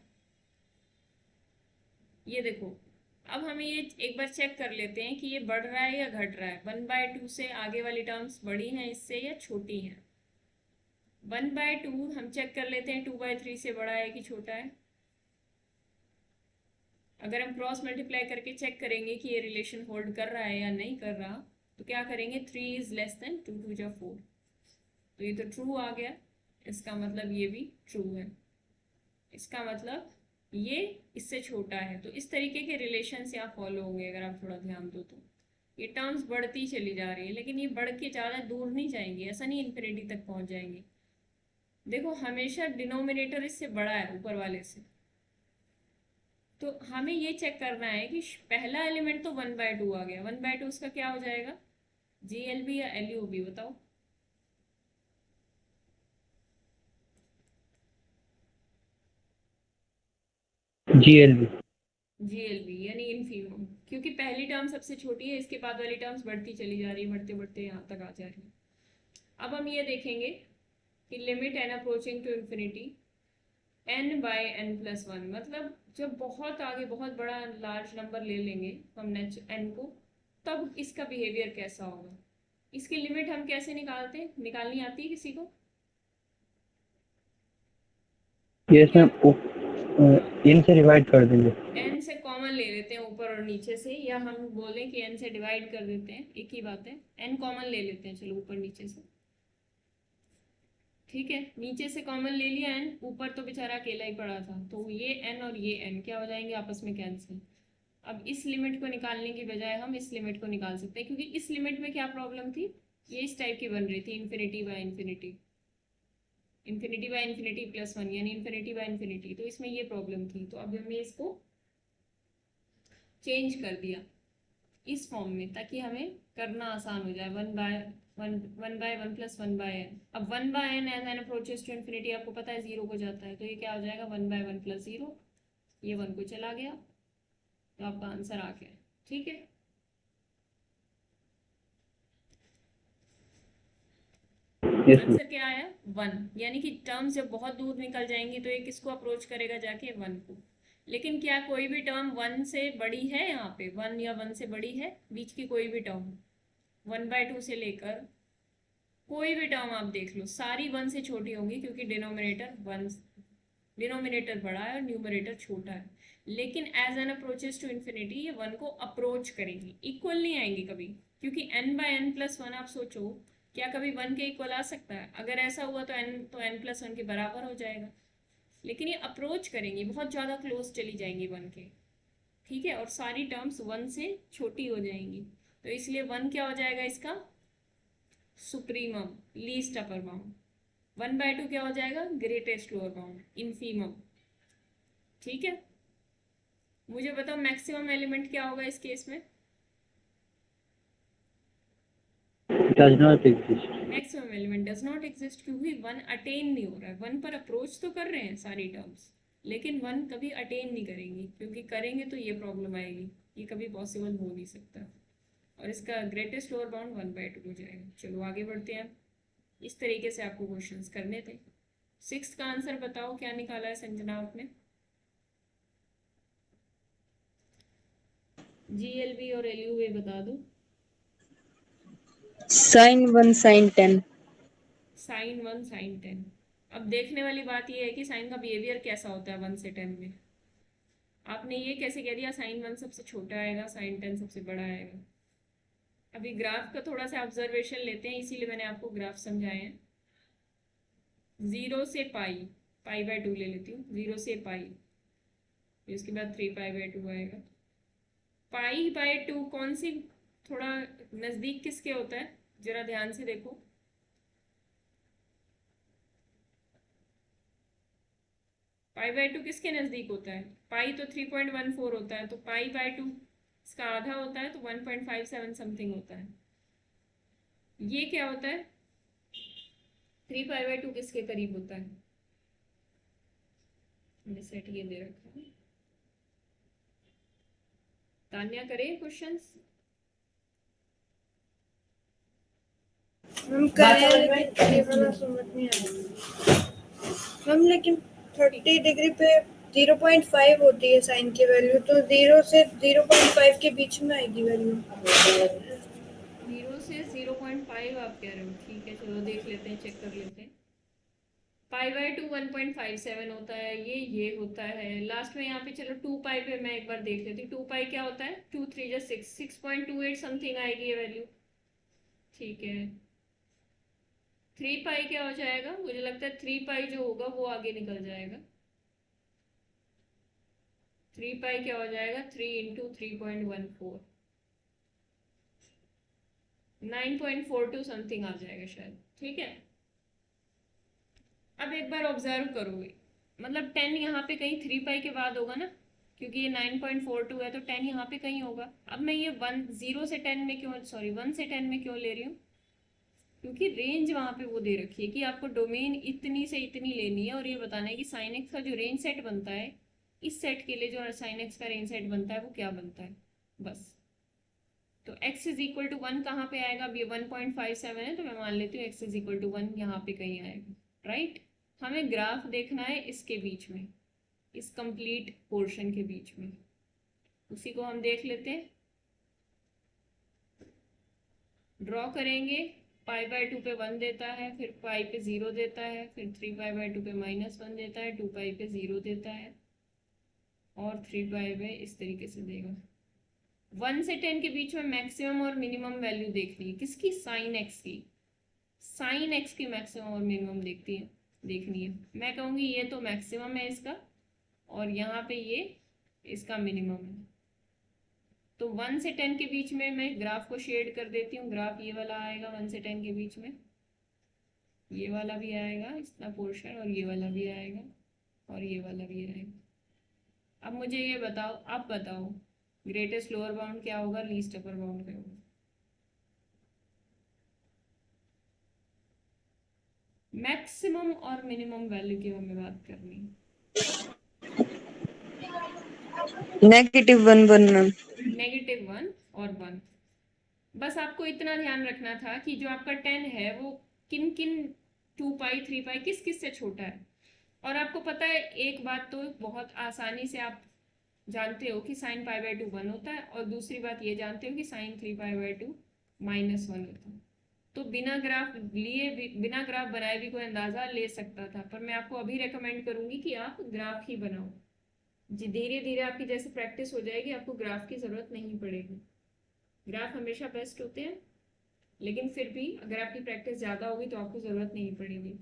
ये देखो। अब हमें ये एक बार चेक कर लेते हैं कि ये बढ़ रहा है या घट रहा है। 1/2 से आगे वाली टर्म्स बड़ी हैं इससे या छोटी हैं? 1/2 हम चेक कर लेते हैं 2/3 से बड़ा है कि छोटा है। अगर हम क्रॉस मल्टीप्लाई करके चेक करेंगे कि ये रिलेशन होल्ड कर रहा है या नहीं कर रहा, तो क्या करेंगे? 3 इज लेस देन 2 2 जा 4, तो ये तो ट्रू आ गया। इसका मतलब ये भी ट्रू है, इसका मतलब ये इससे छोटा है। तो इस तरीके के रिलेशन से आप फॉलो होंगे अगर आप थोड़ा ध्यान दो तो। ये टर्म्स बढ़ती चली जा रही है लेकिन ये बढ़ के ज़्यादा दूर नहीं जाएंगी, ऐसा नहीं इन्फिनिटी तक पहुंच जाएंगी। देखो हमेशा डिनोमिनेटर इससे बड़ा है ऊपर वाले से, तो हमें ये चेक करना है कि पहला एलिमेंट तो 1/2 आ गया, 1/2 उसका क्या हो जाएगा? जीएलबी या एलयूबी बताओ। जीएलबी। जीएलबी यानी इनफीमम, क्योंकि पहली टर्म सबसे छोटी है, इसके बाद वाली टर्म्स बढ़ती चली जा रही है, बढ़ते बढ़ते यहाँ तक आ जा रही है। अब हम ये देखेंगे कि limit n approaching to infinity n/n+1, मतलब जब बहुत आगे बहुत बड़ा लार्ज नंबर ले लेंगे हम n को, तब इसका बिहेवियर कैसा होगा। इसकी लिमिट हम कैसे निकालते हैं? निकालनी आती है किसी को? यस मैम, इन से डिवाइड कर देंगे। n से कॉमन ले लेते हैं ऊपर और नीचे से, या हम बोलें कि n से डिवाइड कर देते हैं, एक ही बात है। n कॉमन ले लेते हैं, चलो ऊपर नीचे से। ठीक है, नीचे से कॉमन ले लिया n, ऊपर तो बेचारा अकेला ही पड़ा था, तो ये n और ये n क्या हो जाएंगे? आपस में कैंसिल। अब इस लिमिट को निकालने की बजाय हम इस लिमिट को निकाल सकते हैं, क्योंकि इस लिमिट में क्या प्रॉब्लम थी? ये इस टाइप की बन रही थी, ∞/∞, ∞/∞+1 यानी ∞/∞, तो इसमें ये प्रॉब्लम थी। तो अब हमने इसको चेंज कर दिया इस फॉर्म में ताकि हमें करना आसान हो जाए। 1/1+1/n। अब 1/n as n approaches to infinity आपको पता है 0 को जाता है, तो ये क्या हो जाएगा? 1/1+0, ये 1 को चला गया, तो आपका आंसर आ गया। ठीक है, आंसर क्या आया? 1, यानी कि टर्म्स जब बहुत दूर निकल जाएंगी तो ये किसको अप्रोच करेगा? जाके 1 को। लेकिन क्या कोई भी टर्म 1 से बड़ी है? यहाँ पे 1 या 1 से बड़ी है? बीच की कोई भी टर्म 1/2 से लेकर कोई भी टर्म आप देख लो, सारी 1 से छोटी होंगी, क्योंकि डिनोमिनेटर बड़ा है और न्यूमरेटर छोटा है। लेकिन as n approaches to infinity ये 1 को अप्रोच करेंगी, इक्वल नहीं आएंगी कभी, क्योंकि n/n+1 आप सोचो, क्या कभी 1 के इक्वल आ सकता है? अगर ऐसा हुआ तो n+1 के बराबर हो जाएगा, लेकिन ये अप्रोच करेंगी, बहुत ज़्यादा क्लोज चली जाएंगी 1 के, ठीक है, और सारी टर्म्स 1 से छोटी हो जाएंगी, तो इसलिए 1 क्या हो जाएगा इसका सुप्रीमम, लीस्ट अपर बाउंड। 1/2 क्या हो जाएगा? Greatest lower bound, infimum. ठीक है, मुझे बताओ मैक्सिमम एलिमेंट क्या होगा इस केस में? Does not exist. Maximum element does not exist, क्योंकि 1 अटेन नहीं हो रहा है। 1 पर अप्रोच तो कर रहे हैं सारी टर्म्स, लेकिन 1 कभी अटेन नहीं करेंगी, क्योंकि करेंगे तो ये प्रॉब्लम आएगी, ये कभी पॉसिबल हो नहीं सकता, और इसका ग्रेटेस्ट लोअर बाउंड 1/2 हो जाएगा। चलो आगे बढ़ते हैं, इस तरीके से आपको क्वेश्चंस करने थे। 6th का आंसर बताओ, क्या निकाला है संजना आपने? GLB और LUV बता दो। sin 1 sin 10। sin 1 sin 10। अब देखने वाली बात यह है कि साइन का बिहेवियर कैसा होता है 1 से 10 में। आपने ये कैसे कह दिया sin 1 सबसे छोटा आएगा, sin 10 सबसे बड़ा आएगा? अभी ग्राफ का थोड़ा सा ऑब्जर्वेशन लेते हैं, इसीलिए मैंने आपको ग्राफ समझाए हैं। 0 से पाई/2 ले लेती हूँ, 0 से पाई, इसके बाद 3π/2 आएगा। पाई/2 कौन सी थोड़ा नज़दीक किसके होता है, जरा ध्यान से देखो। पाई/2 किसके नज़दीक होता है? पाई तो 3.14 होता है, तो पाई/2 इसका आधा होता है, तो 1.57 समथिंग होता है। ये क्या होता है? 3π/2 किसके करीब होता है? मैंने सेट ये दे रखा है। तान्या करे क्वेश्चंस। हम कर रहे हैं लेकिन ये वाला समझ नहीं आ रहा हम, लेकिन 30 डिग्री पे 0.5 होती है साइन की वैल्यू, तो 0 से 0.5 के बीच में आएगी वैल्यू। 0 से 0.5 आप कह रहे हो, ठीक है, चलो देख लेते हैं, चेक कर लेते हैं। पाई/2 1.57 होता है, ये होता है लास्ट में यहाँ पे। चलो 2π पे मैं एक बार देख लेती हूँ। 2π क्या होता है? 2 3 जा 6, 6.28 समथिंग आएगी ये वैल्यू, ठीक है। 3π क्या हो जाएगा? मुझे लगता है 3π जो होगा वो आगे निकल जाएगा। 3π क्या हो जाएगा? 3 × 3.14, 9.42 समथिंग आ जाएगा शायद, ठीक है। अब एक बार ऑब्जर्व करोगे, मतलब 10 यहाँ पे कहीं 3π के बाद होगा ना, क्योंकि ये 9.42 है, तो 10 यहाँ पे कहीं होगा। अब मैं ये 1 से 10 में क्यों, सॉरी 1 से 10 में क्यों ले रही हूँ? क्योंकि रेंज वहाँ पे वो दे रखी है कि आपको डोमेन इतनी से इतनी लेनी है, और ये बताना है कि sin x का जो रेंज सेट बनता है, इस सेट के लिए जो sin x का रेंज सेट बनता है वो क्या बनता है, बस। तो x = 1 कहाँ पे आएगा? अब ये 1.57 है, तो मैं मान लेती हूँ x = 1 यहाँ पे कहीं आएगा, राइट। हमें ग्राफ देखना है इसके बीच में, इस कंप्लीट पोर्शन के बीच में, उसी को हम देख लेते हैं। ड्रॉ करेंगे, पाई/2 पे 1 देता है, फिर पाई पे 0 देता है, फिर 3π/2 पे -1 देता है, 2π पे 0 देता है, और 3π पे इस तरीके से देगा। 1 से 10 के बीच में मैक्सिमम और मिनिमम वैल्यू देखनी है किसकी? sin x की। sin x की मैक्सिमम और मिनिमम देखनी है। मैं कहूँगी ये तो मैक्सिमम है इसका, और यहाँ पे ये इसका मिनिमम है। तो 1 से 10 के बीच में मैं ग्राफ को शेड कर देती हूँ। ग्राफ ये वाला आएगा 1 से 10 के बीच में, ये वाला भी आएगा इतना पोर्शन, और ये वाला भी आएगा, और ये वाला भी आएगा। अब मुझे ये बताओ, आप बताओ ग्रेटेस्ट लोअर बाउंड क्या होगा, लीस्ट अपर बाउंड क्या होगा? मैक्सिमम और मिनिमम वैल्यू की हमें बात करनी है। -1 1 मैम। -1 और 1। बस आपको इतना ध्यान रखना था कि जो आपका 10 है वो किन किन 2π 3π किस किस से छोटा है। और आपको पता है एक बात तो बहुत आसानी से आप जानते हो कि sin π/2 1 होता है, और दूसरी बात ये जानते हो कि sin 3π/2 -1 होता है। तो बिना ग्राफ लिए बिना ग्राफ बनाए भी कोई अंदाज़ा ले सकता था, पर मैं आपको अभी रेकमेंड करूँगी कि आप ग्राफ ही बनाओ, जी धीरे धीरे आपकी जैसे प्रैक्टिस हो जाएगी आपको ग्राफ की ज़रूरत नहीं पड़ेगी। ग्राफ हमेशा बेस्ट होते हैं, लेकिन फिर भी अगर आपकी प्रैक्टिस ज़्यादा होगी तो आपको ज़रूरत नहीं पड़ेगी।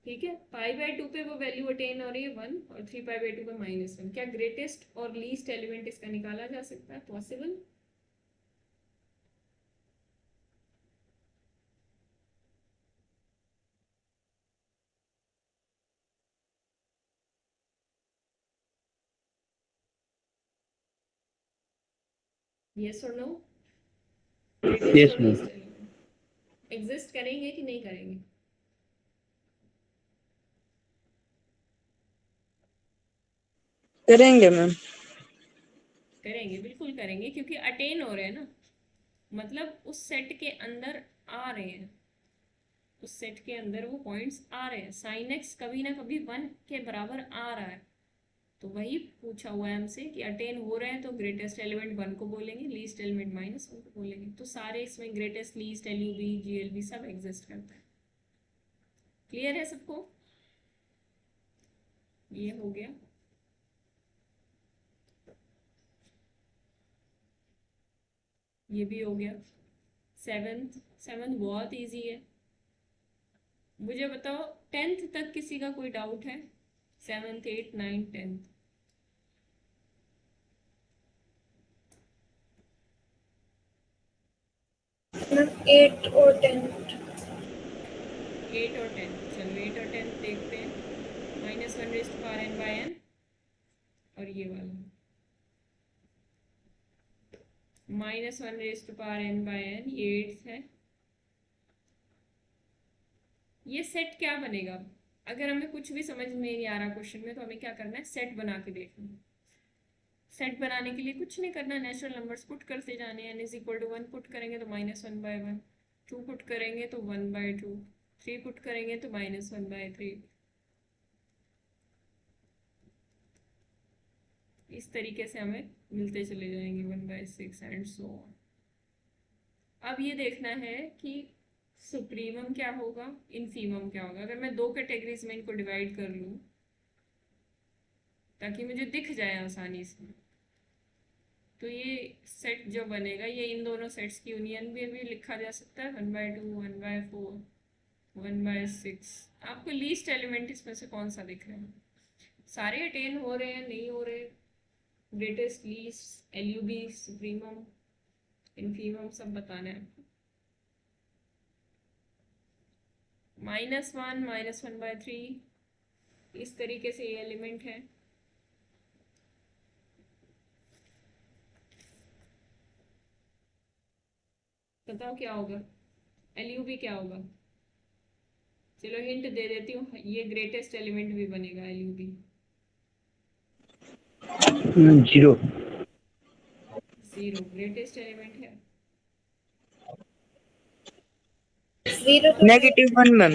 ठीक है, π/2 पे वो वैल्यू अटेन हो रही है 1 और 3π/2 पे -1। क्या ग्रेटेस्ट और लीस्ट एलिमेंट इसका निकाला जा सकता है? पॉसिबल। यस और नो? ग्रेटेस्ट Yes, और ma'am. लीस्ट एलिमेंट एग्जिस्ट करेंगे कि नहीं करेंगे? करेंगे मैम। करेंगे, बिल्कुल करेंगे, क्योंकि अटेन हो रहे हैं ना, मतलब उस सेट के अंदर आ रहे हैं, उस सेट के अंदर वो पॉइंट्स आ रहे हैं। साइन एक्स कभी ना कभी 1 के बराबर आ रहा है, तो वही पूछा हुआ है हमसे कि अटेन हो रहे हैं तो ग्रेटेस्ट एलिमेंट 1 को बोलेंगे, लीस्ट एलिमेंट -1 को बोलेंगे। तो सारे इसमें ग्रेटेस्ट, लीस्ट, LUB, GLB सब एग्जिस्ट करता है। क्लियर है सबको? ये हो गया। ये भी हो गया। सेवन्थ बहुत इजी है। मुझे बताओ 10th तक किसी का कोई डाउट है? 7th 8th 9th 10th? Ma'am 8 और 10। 8 और 10, चलो 8 और 10 देखते हैं। -1n/n और ये वाला -1n/n, ये 8th है। ये सेट क्या बनेगा? अगर हमें कुछ भी समझ में नहीं आ रहा क्वेश्चन में, तो हमें क्या करना है? सेट बना के देखना है। सेट बनाने के लिए कुछ नहीं करना, नेचुरल नंबर्स पुट करते जाने। n = 1 पुट करेंगे तो -1/1, 2 पुट करेंगे तो 1/2, 3 पुट करेंगे तो -1/3। इस तरीके से हमें मिलते चले जाएंगे 1/6 एंड सो ऑन। अब ये देखना है कि सुप्रीमम क्या होगा, इनफीमम क्या होगा। अगर मैं 2 कैटेगरीज में इनको डिवाइड कर लूँ ताकि मुझे दिख जाए आसानी से, तो ये सेट जो बनेगा, ये इन दोनों सेट्स की यूनियन भी लिखा जा सकता है। 1/2, 1/4, 1/6। आपको लीस्ट एलिमेंट इसमें से कौन सा दिख रहा है? सारे अटेन हो रहे हैं, नहीं हो रहे? Greatest, least, LUB, supremum, infimum सब बताना है आपको। -1, -1/3, इस तरीके से ये एलिमेंट है। बताओ क्या होगा? LUB क्या होगा? चलो हिंट दे देती हूँ, ये ग्रेटेस्ट एलिमेंट भी बनेगा LUB। 0. 0 ग्रेटेस्ट एलिमेंट है। 0 -1 मैम।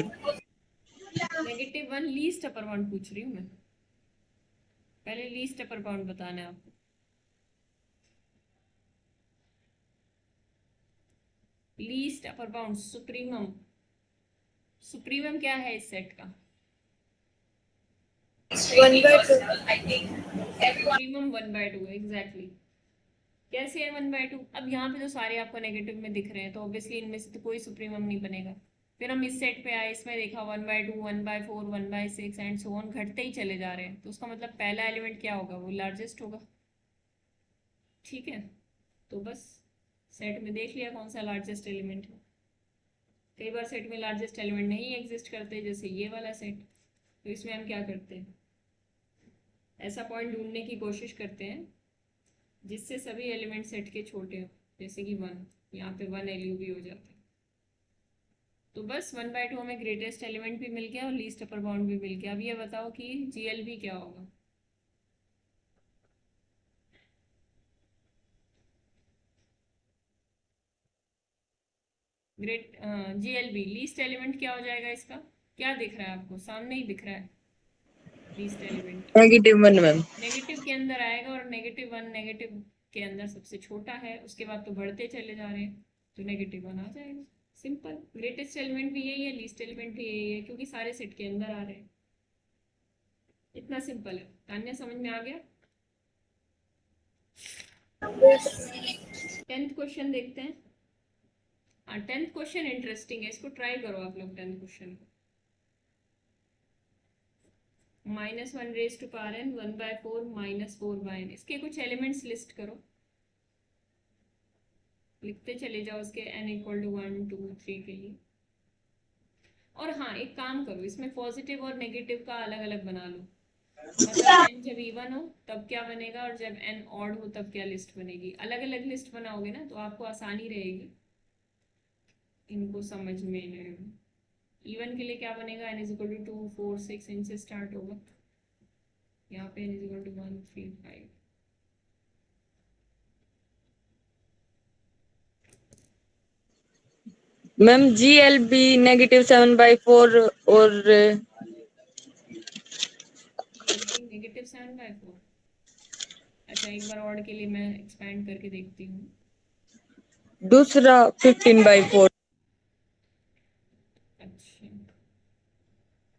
-1 लीस्ट अपर बाउंड पूछ रही हूँ मैं, पहले लीस्ट अपर बाउंड बताना है आपको। Least upper bound, supremum. Supremum क्या है इस सेट का? 1/2। Supremum 1/2 exactly. कैसे है 1/2? अब यहाँ पे तो सारे आपको नेगेटिव में दिख रहे हैं, तो ऑब्वियसली इनमें से तो कोई सुप्रीमम नहीं बनेगा। फिर हम इस सेट पे आए, इसमें देखा 1/2, 1/4, 1/6 एंड सो ऑन, घटते ही चले जा रहे हैं। तो उसका मतलब पहला एलिमेंट क्या होगा? वो लार्जेस्ट होगा। ठीक है, तो बस सेट में देख लिया कौन सा लार्जेस्ट एलिमेंट है। कई बार सेट में लार्जेस्ट एलिमेंट नहीं एग्जिस्ट करते, जैसे ये वाला सेट। तो इसमें हम क्या करते हैं? ऐसा पॉइंट ढूंढने की कोशिश करते हैं जिससे सभी एलिमेंट सेट के छोटे हो, जैसे कि 1, यहाँ पे 1 LUB हो जाता है। तो बस 1/2 हमें ग्रेटेस्ट एलिमेंट भी मिल गया और लीस्ट अपर बाउंड भी मिल गया। अब ये बताओ कि GLB क्या होगा? GLB लीस्ट एलिमेंट क्या हो जाएगा इसका? क्या दिख रहा है आपको? सामने ही दिख रहा है लीस्ट एलिमेंट। -1 मैम। नेगेटिव के अंदर आएगा, और -1 नेगेटिव के अंदर सबसे छोटा है, उसके बाद तो बढ़ते चले जा रहे हैं, तो -1 आ जाएगा। सिंपल। ग्रेटेस्ट एलिमेंट भी यही है, लीस्ट एलिमेंट भी यही है, क्योंकि सारे सेट के अंदर आ रहे हैं। इतना सिंपल है। तान्या समझ में आ गया? 10th क्वेश्चन देखते हैं। हाँ, 10th क्वेश्चन इंटरेस्टिंग है, इसको ट्राई करो आप लोग 10th क्वेश्चन को। -1 raise to power n 1/4 -4/n, इसके कुछ एलिमेंट्स लिस्ट करो, लिखते चले जाओ उसके n = 1 2 3 के लिए। और हाँ, एक काम करो, इसमें पॉजिटिव और नेगेटिव का अलग अलग बना लो। मतलब n जब इवन हो तब क्या बनेगा, और जब n ऑड हो तब क्या लिस्ट बनेगी। अलग अलग लिस्ट बनाओगे ना तो आपको आसानी रहेगी इनको समझ में। इवन के लिए क्या बनेगा, n = 2 4 6 इनसे स्टार्ट होगा। यहाँ पे n = 1 3 5। मैम GLB -7/4 और -7/4। अच्छा, एक बार और के लिए मैं एक्सपेंड करके देखती हूँ। दूसरा 15/4। अच्छा,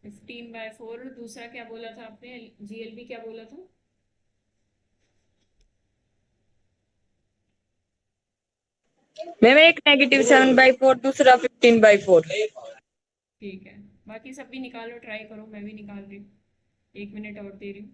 15/4। दूसरा क्या बोला था आपने, GLB क्या बोला था? मैम एक -7/4, दूसरा 15/4। ठीक है, बाकी सब भी निकालो, ट्राई करो, मैं भी निकाल रही हूँ। 1 मिनट और दे रही हूँ।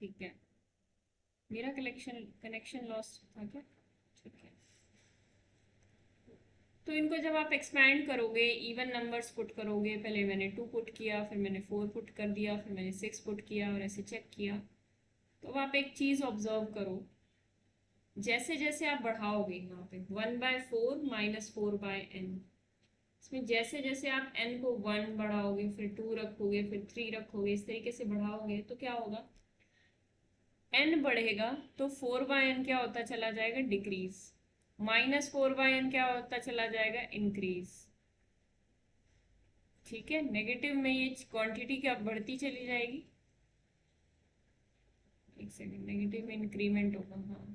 ठीक है, मेरा कनेक्शन लॉस था क्या? ठीक है, तो इनको जब आप एक्सपैंड करोगे, इवन नंबर्स पुट करोगे, पहले मैंने 2 पुट किया, फिर मैंने 4 पुट कर दिया, फिर मैंने 6 पुट किया और ऐसे चेक किया। तो अब आप एक चीज़ ऑब्जर्व करो, जैसे जैसे आप बढ़ाओगे यहाँ पे 1/4 -4/n, इसमें जैसे जैसे आप n को 1 बढ़ाओगे, फिर 2 रखोगे, फिर 3 रखोगे, इस तरीके से बढ़ाओगे तो क्या होगा, n बढ़ेगा तो 4/n क्या होता चला जाएगा, डिक्रीज। -4/n क्या होता चला जाएगा, इंक्रीज। ठीक है, नेगेटिव में ये क्वांटिटी क्या बढ़ती चली जाएगी। एक सेकेंड, नेगेटिव में इंक्रीमेंट होगा। हाँ,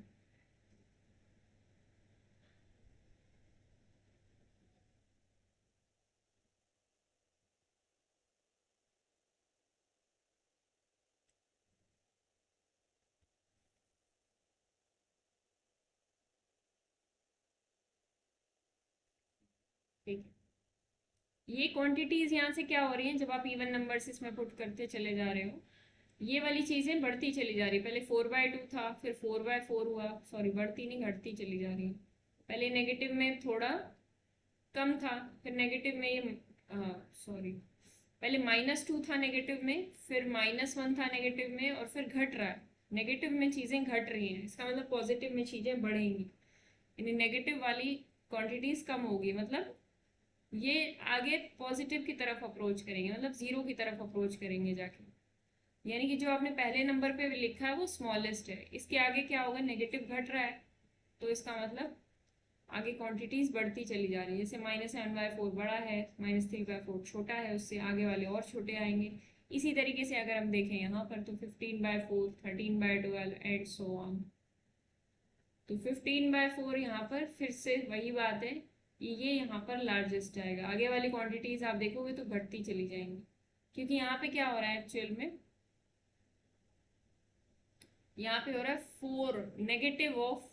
ठीक है। ये क्वांटिटीज यहाँ से क्या हो रही हैं, जब आप इवन नंबर्स इसमें पुट करते चले जा रहे हो, ये वाली चीज़ें बढ़ती चली जा रही है। पहले 4/2 था, फिर 4/4 हुआ, सॉरी बढ़ती नहीं घटती चली जा रही है। पहले नेगेटिव में थोड़ा कम था, फिर नेगेटिव में ये सॉरी पहले -2 था नेगेटिव में, फिर -1 था नेगेटिव में, और फिर घट रहा है। नेगेटिव में चीज़ें घट रही हैं, इसका मतलब पॉजिटिव में चीज़ें बढ़ेंगी, यानी नेगेटिव वाली क्वांटिटीज़ कम होगी, मतलब ये आगे पॉजिटिव की तरफ अप्रोच करेंगे, मतलब ज़ीरो की तरफ अप्रोच करेंगे जाके। यानी कि जो आपने पहले नंबर पे लिखा है वो स्मॉलेस्ट है, इसके आगे क्या होगा, नेगेटिव घट रहा है, तो इसका मतलब आगे क्वांटिटीज बढ़ती चली जा रही है, जैसे -7/4 बड़ा है, -3/4 छोटा है, उससे आगे वाले और छोटे आएंगे। इसी तरीके से अगर हम देखें यहाँ पर तो 15/4, 13/12 एंड सो ऑन। तो 15/4 यहाँ पर फिर से वही बात है, ये यहाँ पर लार्जेस्ट आएगा। आगे वाली क्वांटिटीज आप देखोगे तो घटती चली जाएंगी, क्योंकि यहाँ पे क्या हो रहा है एक्चुअल में, यहाँ पे हो रहा है 4 नेगेटिव ऑफ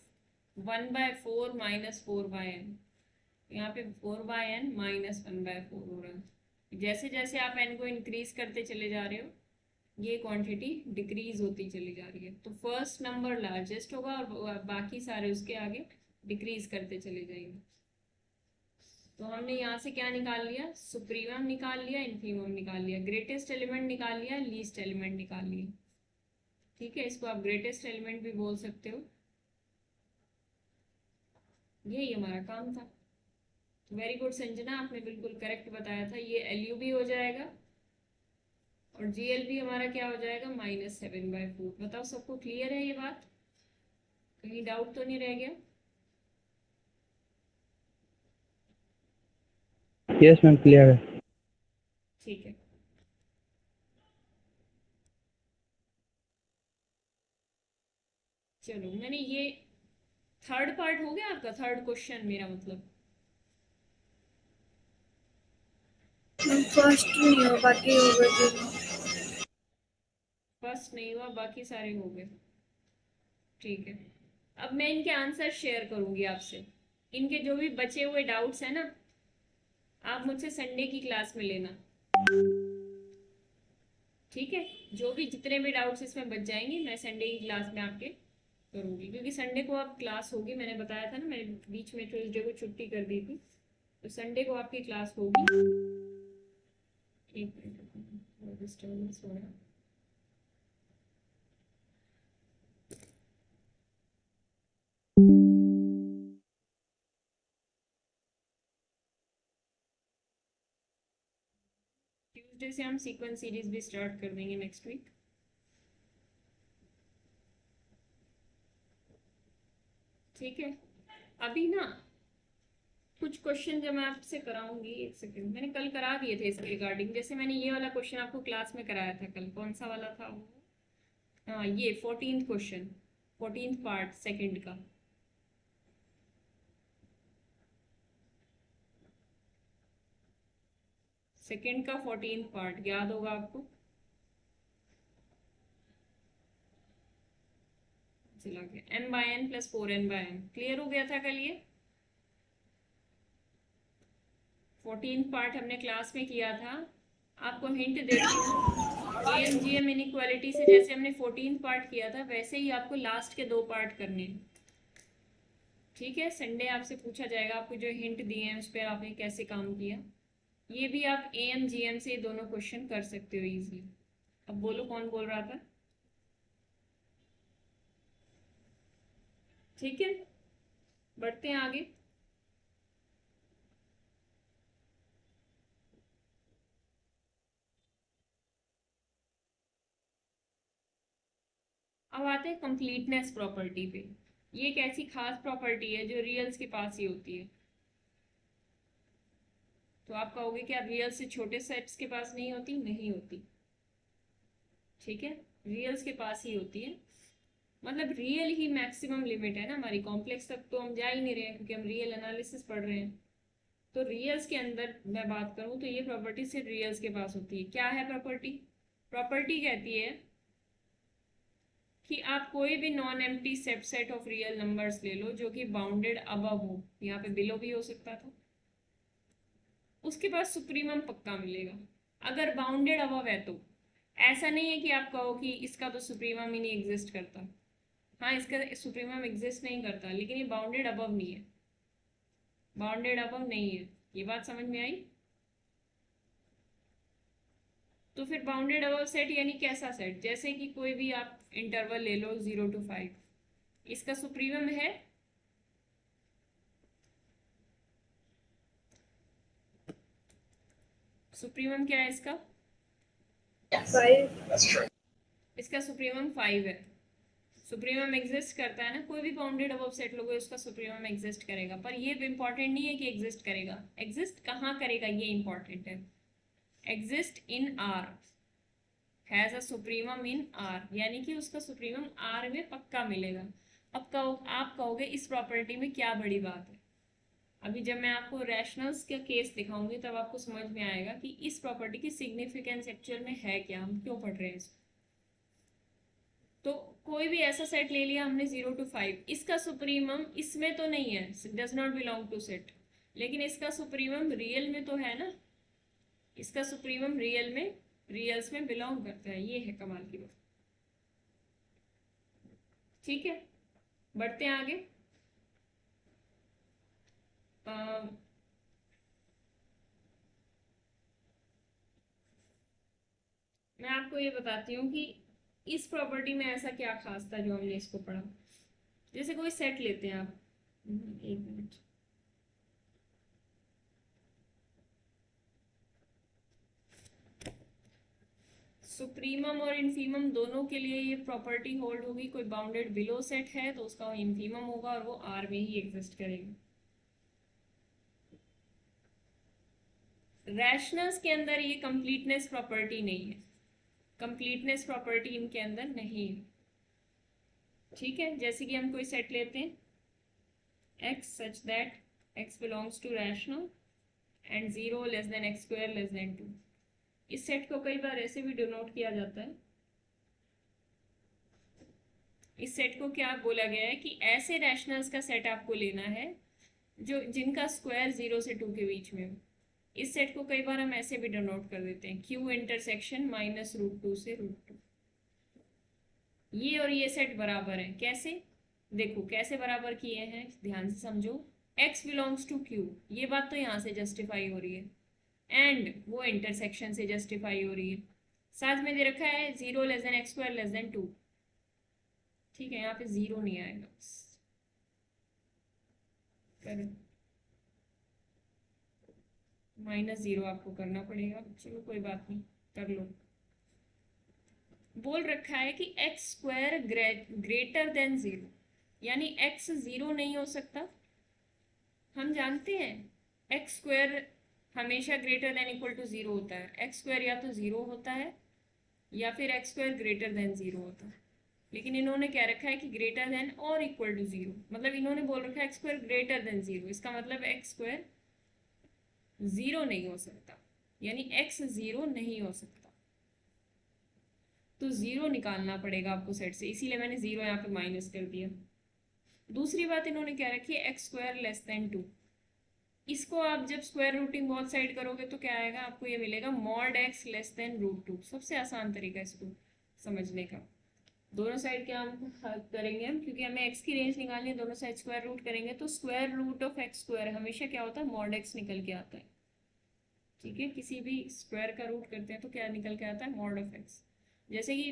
1/4 -4/n। यहाँ पे 4/n -1/4 हो रहा है। जैसे जैसे आप n को इंक्रीज करते चले जा रहे हो, ये क्वांटिटी डिक्रीज होती चली जा रही है। तो फर्स्ट नंबर लार्जेस्ट होगा और बाकी सारे उसके आगे डिक्रीज करते चले जाएंगे। तो हमने यहाँ से क्या निकाल लिया, सुप्रीमम निकाल लिया, इन्फीमम निकाल लिया, ग्रेटेस्ट एलिमेंट निकाल लिया, लीस्ट एलिमेंट निकाल लिया। ठीक है, इसको आप ग्रेटेस्ट एलिमेंट भी बोल सकते हो। यही हमारा काम था। वेरी गुड संजना, आपने बिल्कुल करेक्ट बताया था। ये एलयू भी हो जाएगा और जीएल भी हमारा क्या हो जाएगा, -7/4। बताओ सबको क्लियर है ये बात, कहीं डाउट तो नहीं रह गया? यस मैम, क्लियर है। ठीक है, चलो मैंने ये थर्ड पार्ट हो गया आपका, थर्ड क्वेश्चन मेरा मतलब। फर्स्ट नहीं हो, बाकी हो गए। फर्स्ट नहीं हुआ, बाकी सारे हो गए। ठीक है, अब मैं इनके आंसर शेयर करूंगी आपसे। इनके जो भी बचे हुए डाउट्स हैं ना, आप मुझसे संडे की क्लास में लेना। ठीक है, जो भी जितने भी डाउट्स इसमें बच जाएंगे मैं संडे की क्लास में आपके करूंगी, क्योंकि संडे को आप क्लास होगी, मैंने बताया था ना, मैंने बीच में ट्यूसडे को छुट्टी कर दी थी, तो संडे को आपकी क्लास होगी। एक मिनट, डिस्टर्बेंस हो रहा है। ट्यूसडे से हम सीक्वेंस सीरीज भी स्टार्ट कर देंगे नेक्स्ट वीक। ठीक है, अभी ना कुछ क्वेश्चन जब मैं आपसे कराऊंगी, एक सेकंड, मैंने कल करा दिए थे इसके रिगार्डिंग। जैसे मैंने ये वाला क्वेश्चन आपको क्लास में कराया था कल, कौन सा वाला था वो, हाँ ये 14th question, 14th part second का। सेकंड का 14th पार्ट याद होगा आपको, चला गया, m/n + 4n/m। क्लियर हो गया था कल ये 14th पार्ट हमने क्लास में किया था। आपको हिंट देती हूँ, AMGM इनइक्वालिटी से जैसे हमने 14th पार्ट किया था, वैसे ही आपको लास्ट के 2 पार्ट करने हैं। ठीक है, संडे आपसे पूछा जाएगा, आपको जो हिंट दिए हैं उस पर आपने कैसे काम किया। ये भी आप AMGM से दोनों क्वेश्चन कर सकते हो इजीली। अब बोलो कौन बोल रहा था? ठीक है, बढ़ते हैं आगे। अब आते हैं कंप्लीटनेस प्रॉपर्टी पे। ये एक ऐसी खास प्रॉपर्टी है जो रियल्स के पास ही होती है। तो आप कहोगे कि आप रियल से छोटे सेट्स के पास नहीं होती, नहीं होती। ठीक है, रियल्स के पास ही होती है, मतलब रियल ही मैक्सिमम लिमिट है ना हमारी। कॉम्प्लेक्स तक तो हम जा ही नहीं रहे हैं, क्योंकि हम रियल एनालिसिस पढ़ रहे हैं। तो रियल्स के अंदर मैं बात करूं तो ये प्रॉपर्टी सिर्फ रियल्स के पास होती है। क्या है प्रॉपर्टी? प्रॉपर्टी कहती है कि आप कोई भी non empty subset of real numbers ले लो जो कि बाउंडेड अबव हो, यहाँ पे बिलो भी हो सकता था, उसके पास सुप्रीमम पक्का मिलेगा। अगर बाउंडेड अबव है तो ऐसा नहीं है कि आप कहो कि इसका तो सुप्रीमम ही नहीं एग्जिस्ट करता। हाँ, इसका सुप्रीमम एग्जिस्ट नहीं करता, लेकिन ये बाउंडेड अबव नहीं है, बाउंडेड अबव नहीं है। ये बात समझ में आई? तो फिर बाउंडेड अबव सेट यानी कैसा सेट? जैसे कि कोई भी आप इंटरवल ले लो 0 to 5, इसका सुप्रीमम है, सुप्रीमम क्या है इसका? 5। इसका सुप्रीमम 5 है। सुप्रीमम एग्जिस्ट करता है ना, कोई भी बाउंडेड अबव सेट लोगे उसका सुप्रीमम एग्जिस्ट करेगा, पर ये इंपॉर्टेंट नहीं है कि एग्जिस्ट करेगा, एग्जिस्ट कहाँ करेगा ये इंपॉर्टेंट है। Exist in are, has a supremum in are, यानी कि उसका सुप्रीमम आर में पक्का मिलेगा। अब आप कहोगे इस प्रॉपर्टी में क्या बड़ी बात है। अभी जब मैं आपको रैशनल्स का केस दिखाऊंगी तब आपको समझ में आएगा कि इस प्रॉपर्टी की सिग्निफिकेंस एक्चुअल में है क्या, हम क्यों पढ़ रहे हैं इसको। तो कोई भी ऐसा सेट ले लिया हमने 0 to 5, इसका सुप्रीमम इसमें तो नहीं है, does not belong to set, लेकिन इसका सुप्रीमम रियल में तो है ना, इसका सुप्रीमम रियल में, रियल्स में बिलोंग करता है। ये है कमाल की बात। ठीक है, बढ़ते हैं आगे। मैं आपको ये बताती हूँ कि इस प्रॉपर्टी में ऐसा क्या खास था जो हमने इसको पढ़ा। जैसे कोई सेट लेते हैं आप, एक मिनट, सुप्रीमम और इनफीमम दोनों के लिए ये प्रॉपर्टी होल्ड होगी। कोई बाउंडेड बिलो सेट है तो उसका इनफीमम होगा और वो आर में ही एग्जिस्ट करेगा। रैशनल्स के अंदर ये कंप्लीटनेस प्रॉपर्टी नहीं है, कंप्लीटनेस प्रॉपर्टी इनके अंदर नहीं है। ठीक है, जैसे कि हम कोई सेट लेते हैं x such that x belongs to rational and 0 less than x square less than 2। इस सेट को कई बार ऐसे भी डिनोट किया जाता है। इस सेट को क्या बोला गया है कि ऐसे रैशनल्स का सेट आपको लेना है जो जिनका स्क्वायर 0 से 2 के बीच में हो। इस सेट को कई बार हम ऐसे भी डिनोट कर देते हैं q इंटरसेक्शन -√2 से √2। ये और ये सेट बराबर है, कैसे? देखो कैसे बराबर किए हैं, ध्यान से समझो। x बिलोंग्स टू q, ये बात तो यहाँ से जस्टिफाई हो रही है, एंड वो इंटरसेक्शन से जस्टिफाई हो रही है। साथ में दे रखा है 0 less than x square less than 2। ठीक है, यहाँ पे 0 नहीं आएगा, करो -0 आपको करना पड़ेगा, चलो कोई बात नहीं, कर लो। बोल रखा है कि एक्स स्क्वायर ग्रेटर देन 0, यानी x 0 नहीं हो सकता। हम जानते हैं एक्स स्क्वायर हमेशा ग्रेटर देन इक्वल टू 0 होता है। एक्स स्क्वायर या तो 0 होता है या फिर एक्स स्क्वायर ग्रेटर देन 0 होता है, लेकिन इन्होंने क्या रखा है कि ग्रेटर देन और इक्वल टू 0, मतलब इन्होंने बोल रखा है एक्स स्क्वायर ग्रेटर देन 0, इसका मतलब एक्स स्क्वायर 0 नहीं हो सकता, यानी x 0 नहीं हो सकता। तो 0 निकालना पड़ेगा आपको सेट से, इसीलिए मैंने 0 यहाँ पे माइनस कर दिया। दूसरी बात इन्होंने क्या रखी है, एक्स स्क्वायर लेस देन 2। इसको आप जब स्क्वायर रूटिंग बहुत साइड करोगे तो क्या आएगा, आपको ये मिलेगा मॉड x लेस देन √2। सबसे आसान तरीका इसको समझने का। दोनों साइड क्या हम करेंगे हम, क्योंकि हमें x की रेंज निकालनी है, दोनों साइड स्क्वायर रूट करेंगे तो square root of x square हमेशा क्या होता है, मॉड x निकल के आता है। ठीक है, किसी भी स्क्वायर का रूट करते हैं तो क्या निकल के आता है, मॉड ऑफ x। जैसे कि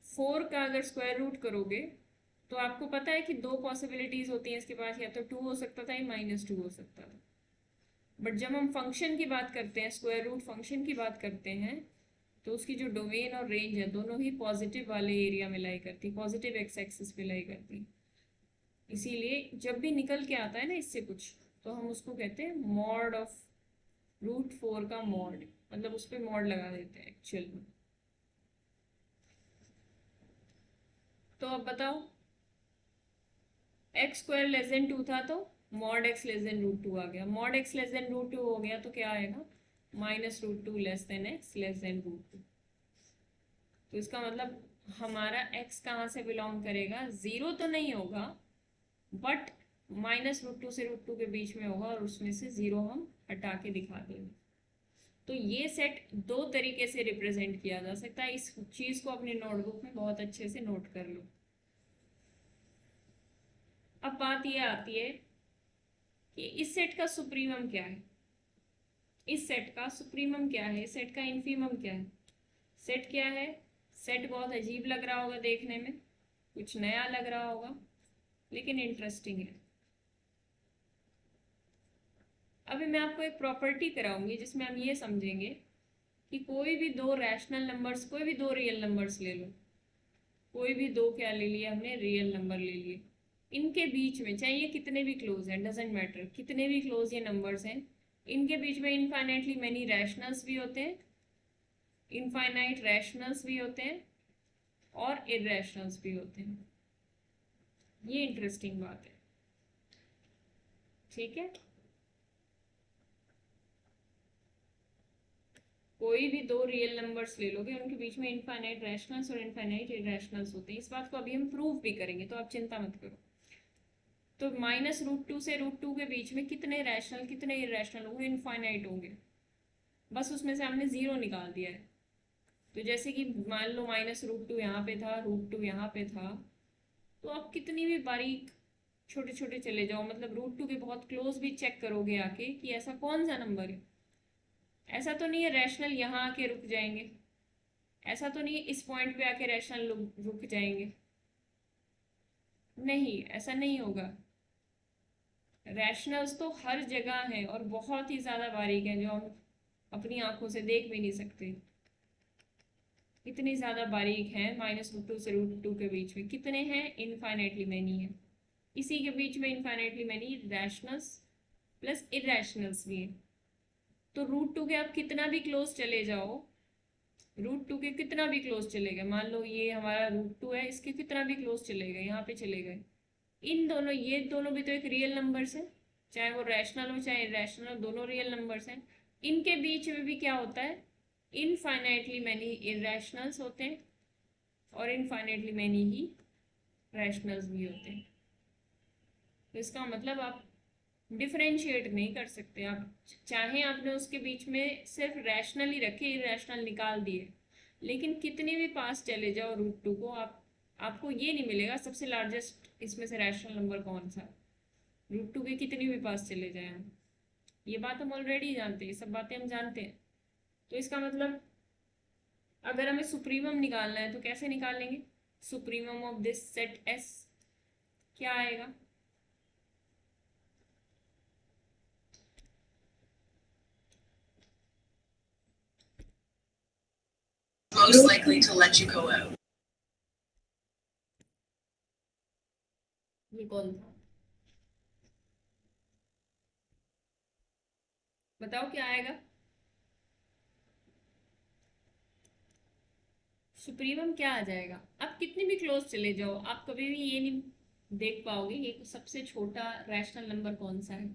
4 का अगर स्क्वायर रूट करोगे तो आपको पता है कि 2 पॉसिबिलिटीज होती हैं इसके पास, या तो 2 हो सकता था या -2 हो सकता था। बट जब हम फंक्शन की बात करते हैं, स्क्वायर रूट फंक्शन की बात करते हैं, तो उसकी जो डोमेन और रेंज है दोनों ही पॉजिटिव वाले एरिया में लाई करती, पॉजिटिव एक्स एक्सिस पे लाई करती। इसीलिए जब भी निकल के आता है ना इससे कुछ, तो हम उसको कहते हैं मॉड ऑफ √4 का मॉड, मतलब उस पर मॉड लगा देते हैं एक्चुअल में। तो अब बताओ, एक्स स्क्वायर लेस देन 2 था तो मॉड x लेस देन √2 आ गया, मॉड x लेस देन √2 हो गया तो क्या आएगा, -√2 less than x less than √2। तो इसका मतलब हमारा x कहाँ से बिलोंग करेगा, 0 तो नहीं होगा बट -√2 से √2 के बीच में होगा, और उसमें से 0 हम हटा के दिखा देंगे। तो ये सेट 2 तरीके से रिप्रेजेंट किया जा सकता है। इस चीज़ को अपने नोटबुक में बहुत अच्छे से नोट कर लो। अब बात ये आती है कि इस सेट का सुप्रीमम क्या है, इस सेट का सुप्रीमम क्या है, इस सेट का इनफीमम क्या है। सेट क्या है, सेट बहुत अजीब लग रहा होगा देखने में, कुछ नया लग रहा होगा, लेकिन इंटरेस्टिंग है। अभी मैं आपको एक प्रॉपर्टी कराऊंगी जिसमें हम ये समझेंगे कि कोई भी 2 रैशनल नंबर्स, कोई भी 2 रियल नंबर्स ले लो, कोई भी दो क्या ले लिया हमने, रियल नंबर ले लिए। इनके बीच में चाहे ये कितने भी क्लोज हैं, डजेंट मैटर, कितने भी क्लोज ये नंबर्स हैं, इनके बीच में इनफाइनाइटली मैनी रैशनल्स भी होते हैं, इनफाइनाइट रैशनल्स भी होते हैं और इरैशनल्स भी होते हैं। ये इंटरेस्टिंग बात है, ठीक है। कोई भी दो रियल नंबर्स ले लोगे, उनके बीच में इनफाइनाइट रैशनल्स और इनफाइनाइट इरैशनल्स होते हैं। इस बात को अभी हम प्रूव भी करेंगे, तो आप चिंता मत करो। तो -√2 से √2 के बीच में कितने रैशनल कितने इरैशनल होंगे, इनफाइनाइट होंगे। बस उसमें से हमने जीरो निकाल दिया है। तो जैसे कि मान लो -√2 यहाँ पे था, √2 यहाँ पे था, तो आप कितनी भी बारीक छोटे छोटे चले जाओ, मतलब √2 के बहुत क्लोज भी चेक करोगे आके कि ऐसा कौन सा नंबर है। ऐसा तो नहीं है रैशनल यहाँ आके रुक जाएंगे, ऐसा तो नहीं है इस पॉइंट पे आके रैशनल रुक जाएंगे, नहीं, ऐसा नहीं होगा। रैशनल्स तो हर जगह हैं और बहुत ही ज़्यादा बारीक हैं, जो हम अपनी आंखों से देख भी नहीं सकते। इतनी ज़्यादा बारीक हैं, -√2 से √2 के बीच में कितने हैं, इनफाइनाइटली मैनी है। इसी के बीच में इनफाइनाइटली मैनी रैशनल्स प्लस इरैशनल्स भी हैं। तो √2 के आप कितना भी क्लोज चले जाओ, √2 के कितना भी क्लोज चले गए, मान लो ये हमारा √2 है, इसके कितना भी क्लोज चले गए, यहाँ पे चले गए, इन दोनों, ये दोनों भी तो एक रियल नंबर्स हैं, चाहे वो रैशनल हो चाहे इरैशनल हो, दोनों रियल नंबर्स हैं। इनके बीच में भी क्या होता है, इनफाइनाइटली मैनी इरैशनल्स होते हैं और इनफाइनाइटली मैनी ही रैशनल्स भी होते हैं। तो इसका मतलब आप डिफरेंशिएट नहीं कर सकते। आप चाहे आपने उसके बीच में सिर्फ रैशनल ही रखे, इरैशनल निकाल दिए, लेकिन कितने भी पास चले जाओ √2 को, आपको ये नहीं मिलेगा सबसे लार्जेस्ट इसमें से रैशनल नंबर कौन सा। √2 के कितने भी पास चले जाए हम, ये बात हम ऑलरेडी जानते हैं, सब बातें हम जानते हैं। तो इसका मतलब अगर हमें सुप्रीमम निकालना है तो कैसे निकालेंगे, supremum of this set S क्या आएगा, most likely to let you go out. ये कौन था, बताओ क्या आएगा, सुप्रीमम क्या आ जाएगा। आप कितने भी क्लोज चले जाओ, आप कभी भी ये नहीं देख पाओगे ये सबसे छोटा रैशनल नंबर कौन सा है,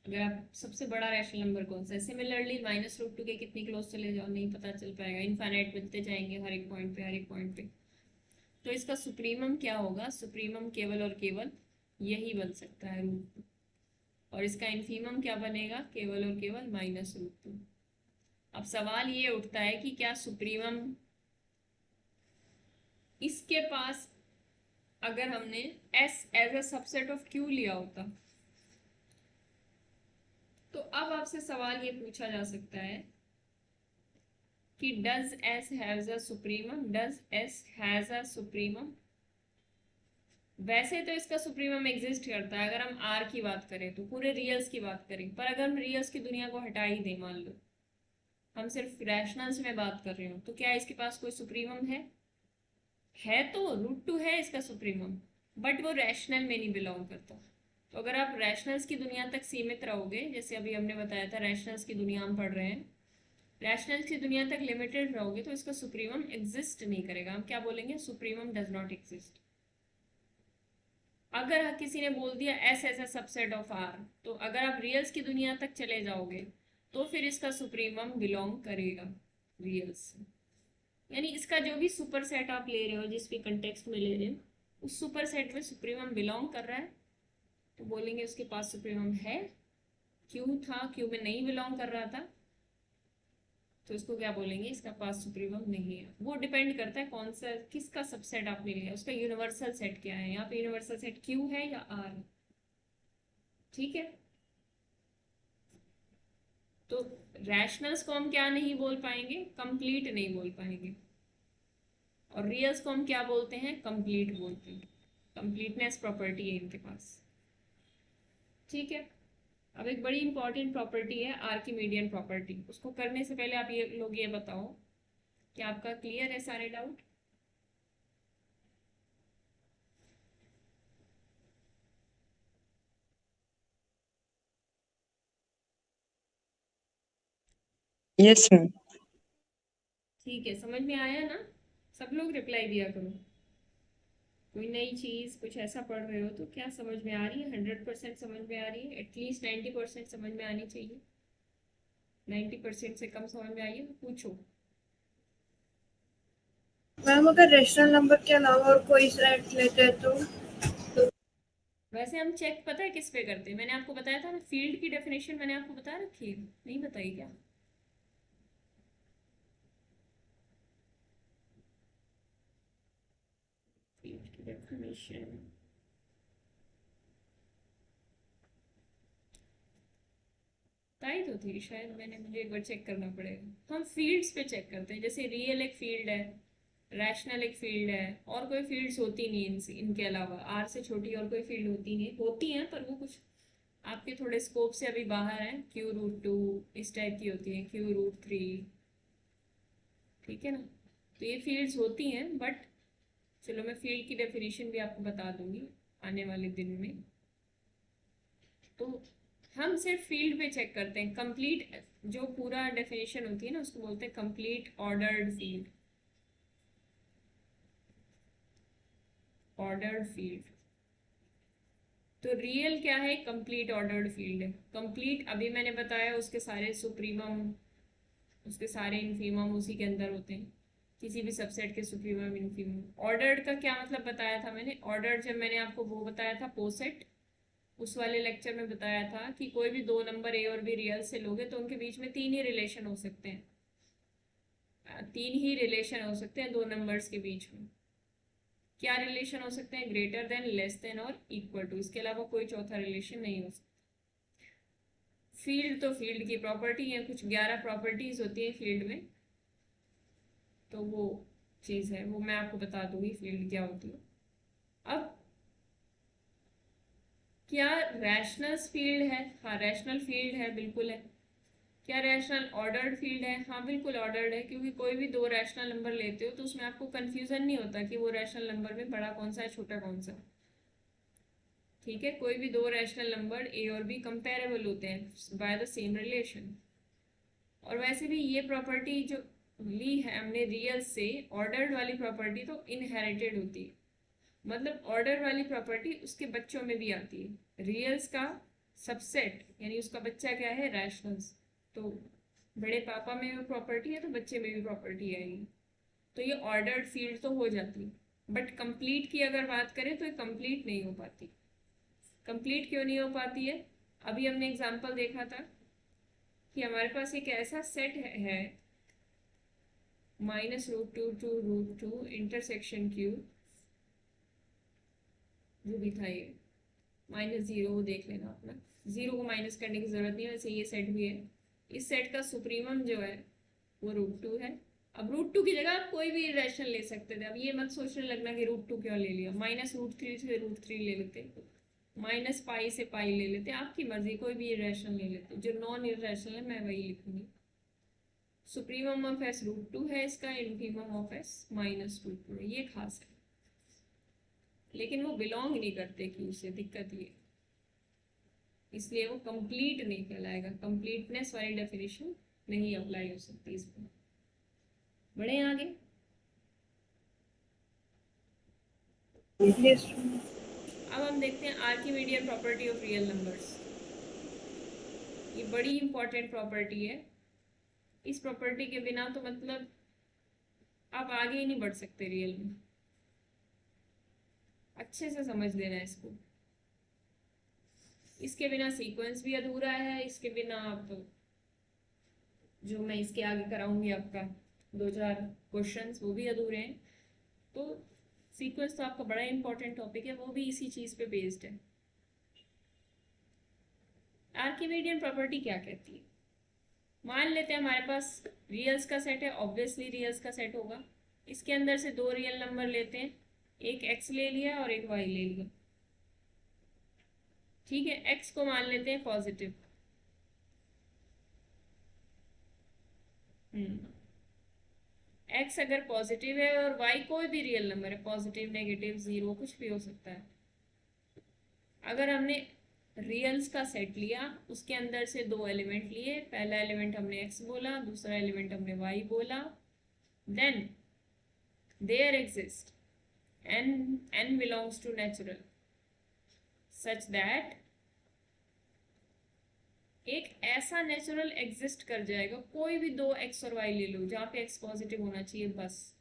अगर आप सबसे बड़ा रैशनल नंबर कौन सा है। सिमिलरली -√2 के कितनी क्लोज चले जाओ, नहीं पता चल पाएगा, इनफाइनाइट मिलते जाएंगे हर एक पॉइंट पे, हर एक पॉइंट पे। तो इसका सुप्रीमम क्या होगा, सुप्रीमम केवल और केवल यही बन सकता है √2, और इसका इन्फीमम क्या बनेगा, केवल और केवल -√2। अब सवाल ये उठता है कि क्या सुप्रीमम इसके पास, अगर हमने S as a subset of Q लिया होता, तो अब आपसे सवाल ये पूछा जा सकता है कि does S has a supremum, does S has a supremum. वैसे तो इसका सुप्रीमम एग्जिस्ट करता है अगर हम R की बात करें तो, पूरे रियल्स की बात करें, पर अगर हम रियल्स की दुनिया को हटा ही दें, मान लो हम सिर्फ रैशनल्स में बात कर रहे हो, तो क्या इसके पास कोई सुप्रीमम है तो √2 है इसका सुप्रीमम, बट वो रैशनल में नहीं बिलोंग करता। तो अगर आप रैशनल्स की दुनिया तक सीमित रहोगे, जैसे अभी हमने बताया था रैशनल्स की दुनिया हम पढ़ रहे हैं, रैशनल्स की दुनिया तक लिमिटेड रहोगे तो इसका सुप्रीमम एग्जिस्ट नहीं करेगा। हम क्या बोलेंगे, सुप्रीमम डज नॉट एग्जिस्ट। अगर किसी ने बोल दिया S as a subset of R, तो अगर आप रियल्स की दुनिया तक चले जाओगे तो फिर इसका सुप्रीमम बिलोंग करेगा रियल्स से। यानी इसका जो भी सुपर सेट आप ले रहे हो, जिस भी कंटेक्स्ट में ले रहे हो, उस सुपर सेट में सुप्रीमम बिलोंग कर रहा है, तो बोलेंगे उसके पास सुप्रीमम है। क्यों था, क्यों में नहीं बिलोंग कर रहा था, तो इसको क्या बोलेंगे, इसका पास सुप्रीमम नहीं है। वो डिपेंड करता है कौन सा, किसका सबसेट आपने लिया, उसका यूनिवर्सल सेट क्या है। यहाँ पे यूनिवर्सल सेट Q है या R, ठीक है। तो रैशनल्स को हम क्या नहीं बोल पाएंगे, कंप्लीट नहीं बोल पाएंगे, और रियल्स को हम क्या बोलते हैं, कंप्लीट बोलते हैं। कंप्लीटनेस प्रॉपर्टी है इनके पास, ठीक है। अब एक बड़ी इंपॉर्टेंट प्रॉपर्टी है आर्किमीडियन प्रॉपर्टी, उसको करने से पहले आप ये लोग ये बताओ कि आपका क्लियर है सारे डाउट। Yes ma'am. ठीक है, समझ में आया ना? सब लोग रिप्लाई दिया करो। कोई नई चीज़ कुछ ऐसा पढ़ रहे हो तो क्या समझ में आ रही है? 100% समझ में आ रही है? एटलीस्ट 90% समझ में आनी चाहिए। 90% से कम समझ में आई है तो पूछो। मैम अगर रेशनल नंबर के अलावा और कोई सेट लेते हैं तो वैसे हम चेक पता है किस पे करते हैं? मैंने आपको बताया था ना, फील्ड की डेफिनेशन मैंने आपको बता रखी है, नहीं बताई क्या? फील्ड की डेफिनेशन बताई तो थी शायद मैंने, मुझे एक बार चेक करना पड़ेगा। हम फील्ड्स पे चेक करते हैं, जैसे रियल एक फील्ड है, रैशनल एक फील्ड है, और कोई फील्ड्स होती नहीं इनके अलावा, आर से छोटी और कोई फील्ड होती नहीं, होती हैं पर वो कुछ आपके थोड़े स्कोप से अभी बाहर है। Q√2 इस टाइप की होती है, Q√3, ठीक है ना? तो ये फील्ड्स होती हैं, बट चलो मैं फील्ड की डेफिनेशन भी आपको बता दूंगी आने वाले दिन में। तो हम सिर्फ फील्ड पे चेक करते हैं। कंप्लीट जो पूरा डेफिनेशन होती है ना, उसको बोलते हैं complete ordered field. Ordered field तो रियल क्या है? कंप्लीट ऑर्डर्ड फील्ड है। कंप्लीट अभी मैंने बताया, उसके सारे सुप्रीमम, उसके सारे इन्फीमम उसी के अंदर होते हैं, किसी भी सबसेट के सुप्रीमम इन्फीमम। ऑर्डर्ड का क्या मतलब बताया था मैंने? ऑर्डर्ड जब मैंने आपको वो बताया था पोसेट, उस वाले लेक्चर में बताया था कि कोई भी दो नंबर ए और बी रियल से लोगे तो उनके बीच में तीन ही रिलेशन हो सकते हैं, तीन ही रिलेशन हो सकते हैं दो नंबर्स के बीच में। क्या रिलेशन हो सकते हैं? ग्रेटर देन, लेस देन और इक्वल टू, इसके अलावा कोई चौथा रिलेशन नहीं हो सकता। फील्ड तो फील्ड की प्रॉपर्टी है, कुछ 11 प्रॉपर्टीज होती है फील्ड में, तो वो चीज़ है, वो मैं आपको बता दूंगी फील्ड क्या होती है। अब क्या रैशनल फील्ड है? हाँ रैशनल फील्ड है, बिल्कुल है। क्या रैशनल ऑर्डर्ड फील्ड है? हाँ बिल्कुल ऑर्डर्ड है, क्योंकि कोई भी दो रैशनल नंबर लेते हो तो उसमें आपको कंफ्यूजन नहीं होता कि वो रैशनल नंबर में बड़ा कौन सा है छोटा कौन सा। ठीक है, कोई भी दो रैशनल नंबर ए और बी कंपेरेबल होते हैं बाय द सेम रिलेशन। और वैसे भी ये प्रॉपर्टी जो ली है हमने रियल से, ऑर्डर्ड वाली प्रॉपर्टी तो इनहेरिटेड होती है, मतलब ऑर्डर वाली प्रॉपर्टी उसके बच्चों में भी आती है। रियल्स का सबसेट यानी उसका बच्चा क्या है? रैशनल्स। तो बड़े पापा में भी प्रॉपर्टी है तो बच्चे में भी प्रॉपर्टी आएगी, तो ये ऑर्डर्ड फील्ड तो हो जाती है। बट कंप्लीट की अगर बात करें तो ये कंप्लीट नहीं हो पाती। कंप्लीट क्यों नहीं हो पाती है? अभी हमने एग्जांपल देखा था कि हमारे पास एक ऐसा सेट है -√2 to √2 इंटरसेक्शन Q, जो भी था ये -0 देख लेना अपना, 0 को माइनस करने की जरूरत नहीं है, वैसे ये सेट भी है। इस सेट का सुप्रीमम जो है वो √2 है। अब √2 की जगह आप कोई भी रैशनल ले सकते थे, अब ये मत सोचने लगना कि √2 क्यों ले लिया, -√3 से √3 ले लेते, -π से π ले लेते, आपकी मर्जी, कोई भी रैशनल ले लेते। जो नॉन इरेशनल है मैं वही लिखूंगी। सुप्रीमम ऑफ s √2 है इसका, इनफीमम ऑफ s -√2 है, ये खास है। लेकिन वो बिलोंग नहीं करते क्यू से, दिक्कत ये, इसलिए वो कंप्लीट नहीं कहलाएगा। कंप्लीटनेस वाली डेफिनेशन नहीं अप्लाई हो सकती इस पर। बढ़े आगे। yes, अब हम देखते हैं Archimedean property of real numbers. ये बड़ी इंपॉर्टेंट प्रॉपर्टी है, इस प्रॉपर्टी के बिना तो मतलब आप आगे ही नहीं बढ़ सकते रियल में। अच्छे से समझ लेना इसको, इसके बिना सीक्वेंस भी अधूरा है, इसके बिना आप जो मैं इसके आगे कराऊंगी आपका 2-4 क्वेश्चंस वो भी अधूरे हैं। तो सीक्वेंस तो आपका बड़ा इंपॉर्टेंट टॉपिक है, वो भी इसी चीज पे बेस्ड है। आर्किमिडियन प्रॉपर्टी क्या कहती है? मान लेते हैं हमारे पास रियल्स का सेट है, ऑब्वियसली रियल्स का सेट होगा, इसके अंदर से दो रियल नंबर लेते हैं, एक x ले लिया और एक y ले लिया। ठीक है, x को मान लेते हैं पॉजिटिव, x अगर पॉजिटिव है और y कोई भी रियल नंबर है, पॉजिटिव, नेगेटिव, 0, कुछ भी हो सकता है। अगर हमने रियल्स का सेट लिया, उसके अंदर से दो एलिमेंट लिए, पहला एलिमेंट हमने x बोला, दूसरा एलिमेंट हमने y बोला, then there exist n belongs to natural such that एक ऐसा नेचुरल एग्जिस्ट कर जाएगा, कोई भी दो x और y ले लो जहाँ पे x पॉजिटिव होना चाहिए बस,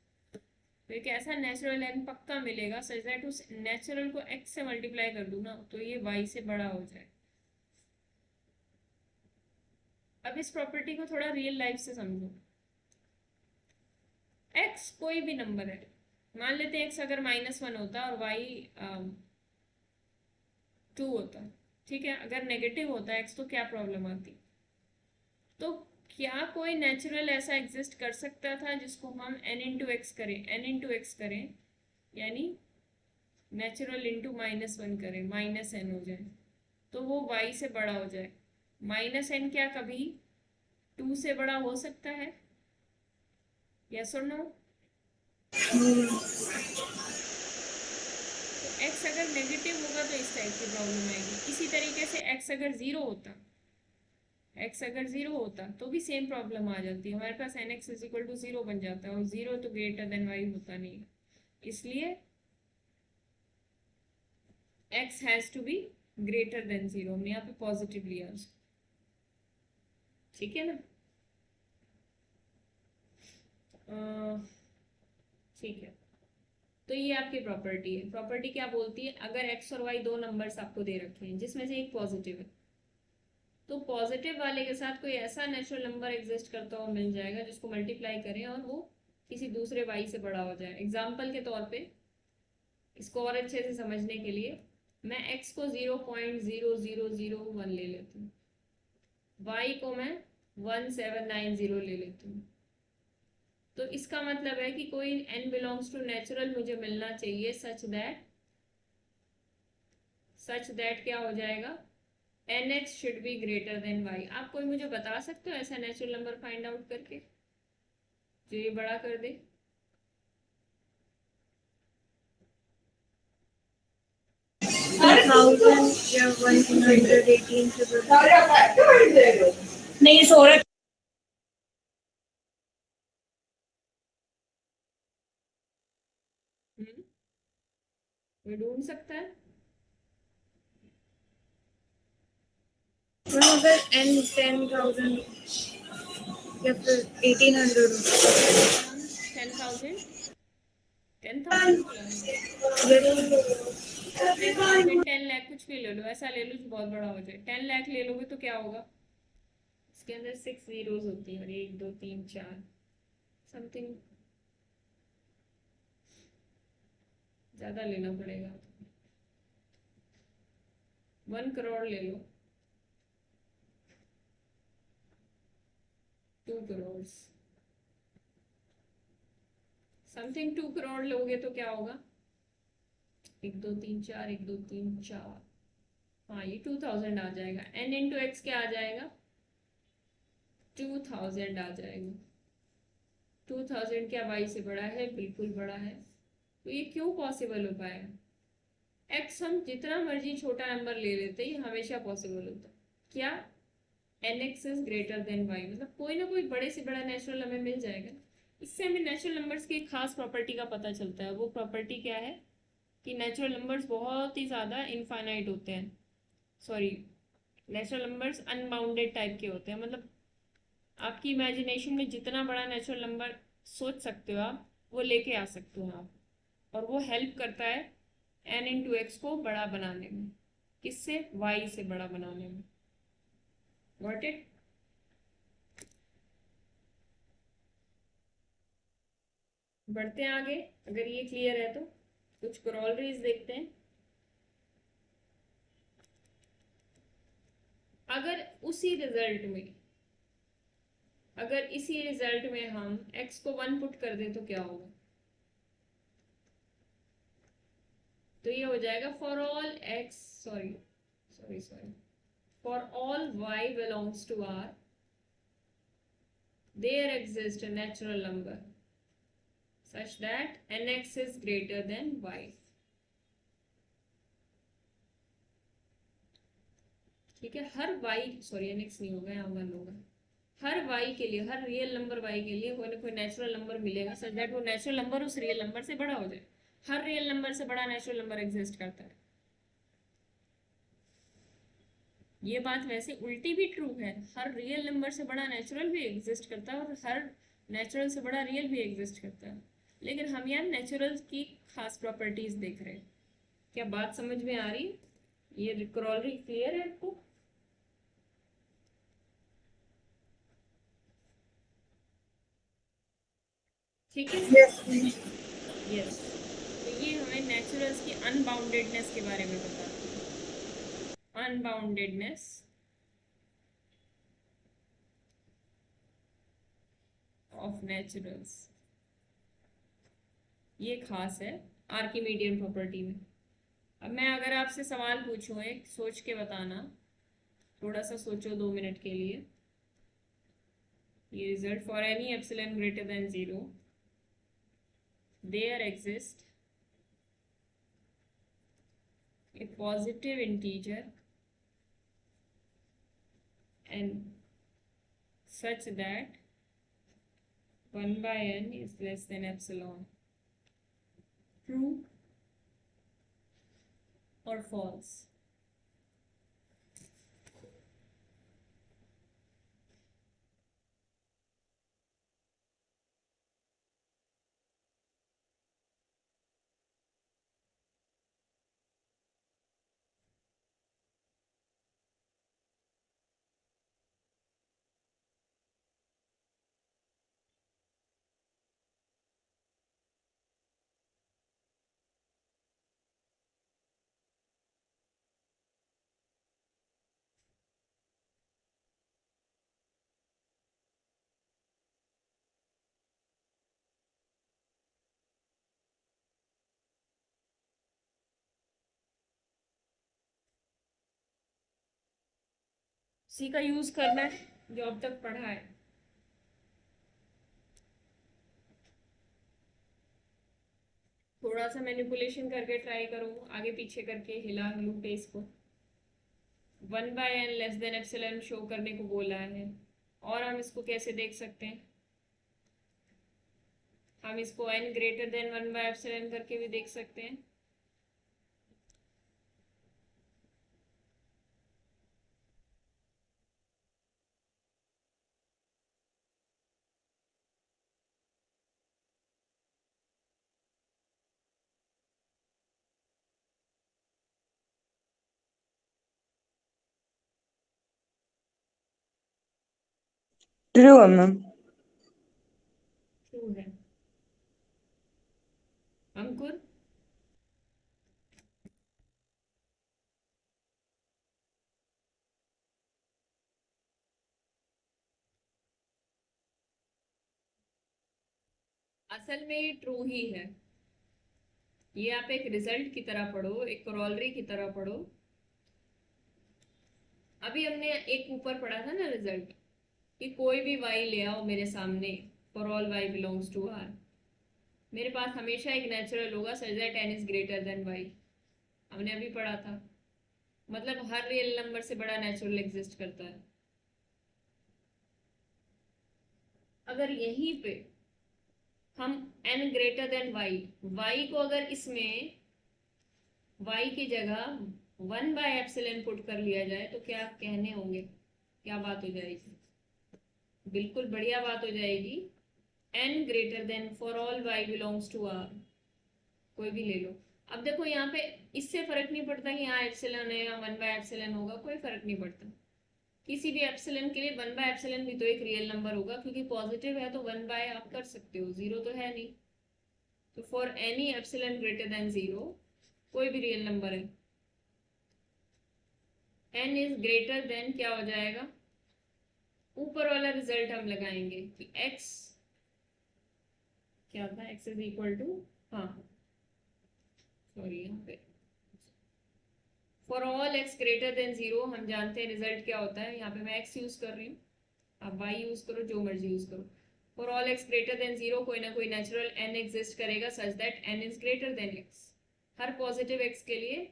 तो एक ऐसा नेचुरल n पक्का मिलेगा सच दैट उस नेचुरल को x से मल्टीप्लाई कर दूं ना तो ये y से बड़ा हो जाए। अब इस प्रॉपर्टी को थोड़ा रियल लाइफ से समझो। x कोई भी नंबर है, मान लेते हैं x अगर -1 होता और y 2 होता, ठीक है, अगर नेगेटिव होता x तो क्या प्रॉब्लम आती? तो क्या कोई नेचुरल ऐसा एग्जिस्ट कर सकता था जिसको हम n इंटू एक्स करें यानी नेचुरल इंटू -1 करें, -n हो जाए तो वो y से बड़ा हो जाए। -n क्या कभी 2 से बड़ा हो सकता है? यस और नो? तो x अगर नेगेटिव होगा तो इस टाइप की प्रॉब्लम आएगी। इसी तरीके से x अगर 0 होता तो भी सेम प्रॉब्लम आ जाती है, हमारे पास nx = 0 बन जाता है और 0 तो ग्रेटर देन y होता नहीं, इसलिए x has to be greater than 0, हमने यहाँ पे पॉजिटिव लिया उसको, ठीक है ना? ठीक है, तो ये आपकी प्रॉपर्टी है। प्रॉपर्टी क्या बोलती है? अगर x और y दो नंबर्स आपको दे रखे हैं जिसमें से एक पॉजिटिव है, तो पॉजिटिव वाले के साथ कोई ऐसा नेचुरल नंबर एग्जिस्ट करता हुआ मिल जाएगा जिसको मल्टीप्लाई करें और वो किसी दूसरे y से बड़ा हो जाए। एग्जाम्पल के तौर पे इसको और अच्छे से समझने के लिए मैं x को 0.0001 ले लेती हूँ, y को मैं 1790 ले लेती हूँ। तो इसका मतलब है कि कोई n बिलोंग्स टू नेचुरल मुझे मिलना चाहिए सच दैट क्या हो जाएगा? nx should be greater than y। आप कोई मुझे बता सकते हो ऐसा नेचुरल नंबर फाइंड आउट करके जो ये बड़ा कर दे? या 118 से बड़ा। नहीं सो रहा। कोई ढूंढ सकता है? अगर n 10,000 या फिर 1800 10,000 10 लाख कुछ भी ले लो, ऐसा ले लो जो बहुत बड़ा हो जाए। 10 लाख ले लोगे तो क्या होगा? इसके अंदर 6 जीरोस होती हैं और 1 2 3 4 समथिंग ज्यादा लेना पड़ेगा। 1 करोड़ ले लो, 2 करोड़ समथिंग 2 करोड़ लोगे तो क्या होगा? 1 2 3 4 1 2 3 4, हाँ ये 2000 आ जाएगा। n इंटू एक्स क्या आ जाएगा? 2000 आ जाएगा। 2000 क्या y से बड़ा है? बिल्कुल बड़ा है। तो ये क्यों पॉसिबल हो पाया? x हम जितना मर्जी छोटा नंबर ले लेते ही हमेशा पॉसिबल होता। क्या? nx is greater than y, मतलब कोई ना कोई बड़े से बड़ा नेचुरल हमें मिल जाएगा। इससे हमें नेचुरल नंबर्स की एक खास प्रॉपर्टी का पता चलता है। वो प्रॉपर्टी क्या है कि नेचुरल नंबर्स बहुत ही ज़्यादा इनफाइनाइट होते हैं, sorry natural numbers unbounded type के होते हैं, मतलब आपकी इमेजिनेशन में जितना बड़ा नेचुरल नंबर सोच सकते हो आप वो लेके आ सकते हो आप, और वो हेल्प करता है n इंटू एक्स को बड़ा बनाने में। किससे? y से बड़ा बनाने में। Got it? बढ़ते हैं आगे। अगर ये क्लियर है तो कुछ करोलरीज देखते हैं। अगर इसी रिजल्ट में हम x को 1 पुट कर दें तो क्या होगा? तो ये हो जाएगा for all y belongs to R, there exists a natural number such that nx is greater than y. ठीक है, हर वाई, सॉरी एनएक्स नहीं होगा, यहाँ 1 होगा। हर वाई के लिए, हर रियल नंबर वाई के लिए कोई ना कोई नेचुरल नंबर मिलेगा सच दैट वो नेचुरल नंबर उस रियल नंबर से बड़ा हो जाए। हर रियल नंबर से बड़ा नेचुरल नंबर एग्जिस्ट करता है। ये बात वैसे उल्टी भी ट्रू है, हर रियल नंबर से बड़ा नेचुरल भी एग्जिस्ट करता है और हर नेचुरल से बड़ा रियल भी एग्जिस्ट करता है, लेकिन हम यहाँ नेचुरल की खास प्रॉपर्टीज देख रहे हैं। क्या बात समझ में आ रही है? ये क्रॉलरी क्लियर है आपको? ठीक है, यस। तो ये हमें नेचुरल्स की अनबाउंडेडनेस के बारे में बताती है। अनबाउंडेडनेस ऑफ नेचुरल्स, ये खास है आर्किमीडियन प्रॉपर्टी में। अब मैं अगर आपसे सवाल पूछूं, एक सोच के बताना, थोड़ा सा सोचो 2 मिनट के लिए। ये result for any epsilon greater than 0 there exists a positive integer and such that 1 by n is less than epsilon. True or false? सी का यूज करना है जो अब तक पढ़ा है। थोड़ा सा मैनिपुलेशन करके ट्राई करो, आगे पीछे करके हिला हिलू पेस को। 1 by n less than epsilon show करने को बोला है, और हम इसको कैसे देख सकते हैं? हम इसको n greater then 1 by epsilon करके भी देख सकते हैं। ट्रू है मैम। ट्रू है। अंकुर, असल में ये ट्रू ही है। ये आप एक रिजल्ट की तरह पढ़ो, एक करोलरी की तरह पढ़ो। अभी हमने एक ऊपर पढ़ा था ना रिजल्ट, कि कोई भी y ले आओ मेरे सामने for all y belongs to R, मेरे पास हमेशा एक नेचुरल होगा such that n is greater than y। हमने अभी पढ़ा था, मतलब हर रियल नंबर से बड़ा नेचुरल एग्जिस्ट करता है। अगर यहीं पे हम n ग्रेटर देन y को अगर इसमें y की जगह 1 by एप्सिलॉन पुट कर लिया जाए तो क्या कहने होंगे, क्या बात हो जाएगी? बिल्कुल बढ़िया बात हो जाएगी। n greater than for all y belongs to R, कोई भी ले लो। अब देखो यहाँ पे इससे फर्क नहीं पड़ता कि यहाँ एप्सिलॉन है या 1 by एप्सिलॉन होगा, कोई फर्क नहीं पड़ता। किसी भी एप्सिलॉन के लिए 1 by एप्सिलॉन भी तो एक रियल नंबर होगा, क्योंकि पॉजिटिव है तो 1 by आप कर सकते हो, 0 तो है नहीं। तो for any epsilon greater than 0 कोई भी रियल नंबर है, n इज ग्रेटर देन क्या हो जाएगा? ऊपर वाला रिजल्ट हम लगाएंगे कि x क्या था, x इज इक्वल टू, हाँ सॉरी यहाँ पे for all x greater than 0 हम जानते हैं रिजल्ट क्या होता है। यहाँ पे मैं x यूज कर रही हूँ, आप y यूज करो, जो मर्जी यूज करो। For all x greater than 0 कोई ना कोई नेचुरल n एग्जिस्ट करेगा सच that n is greater then x, her positive x के लिए।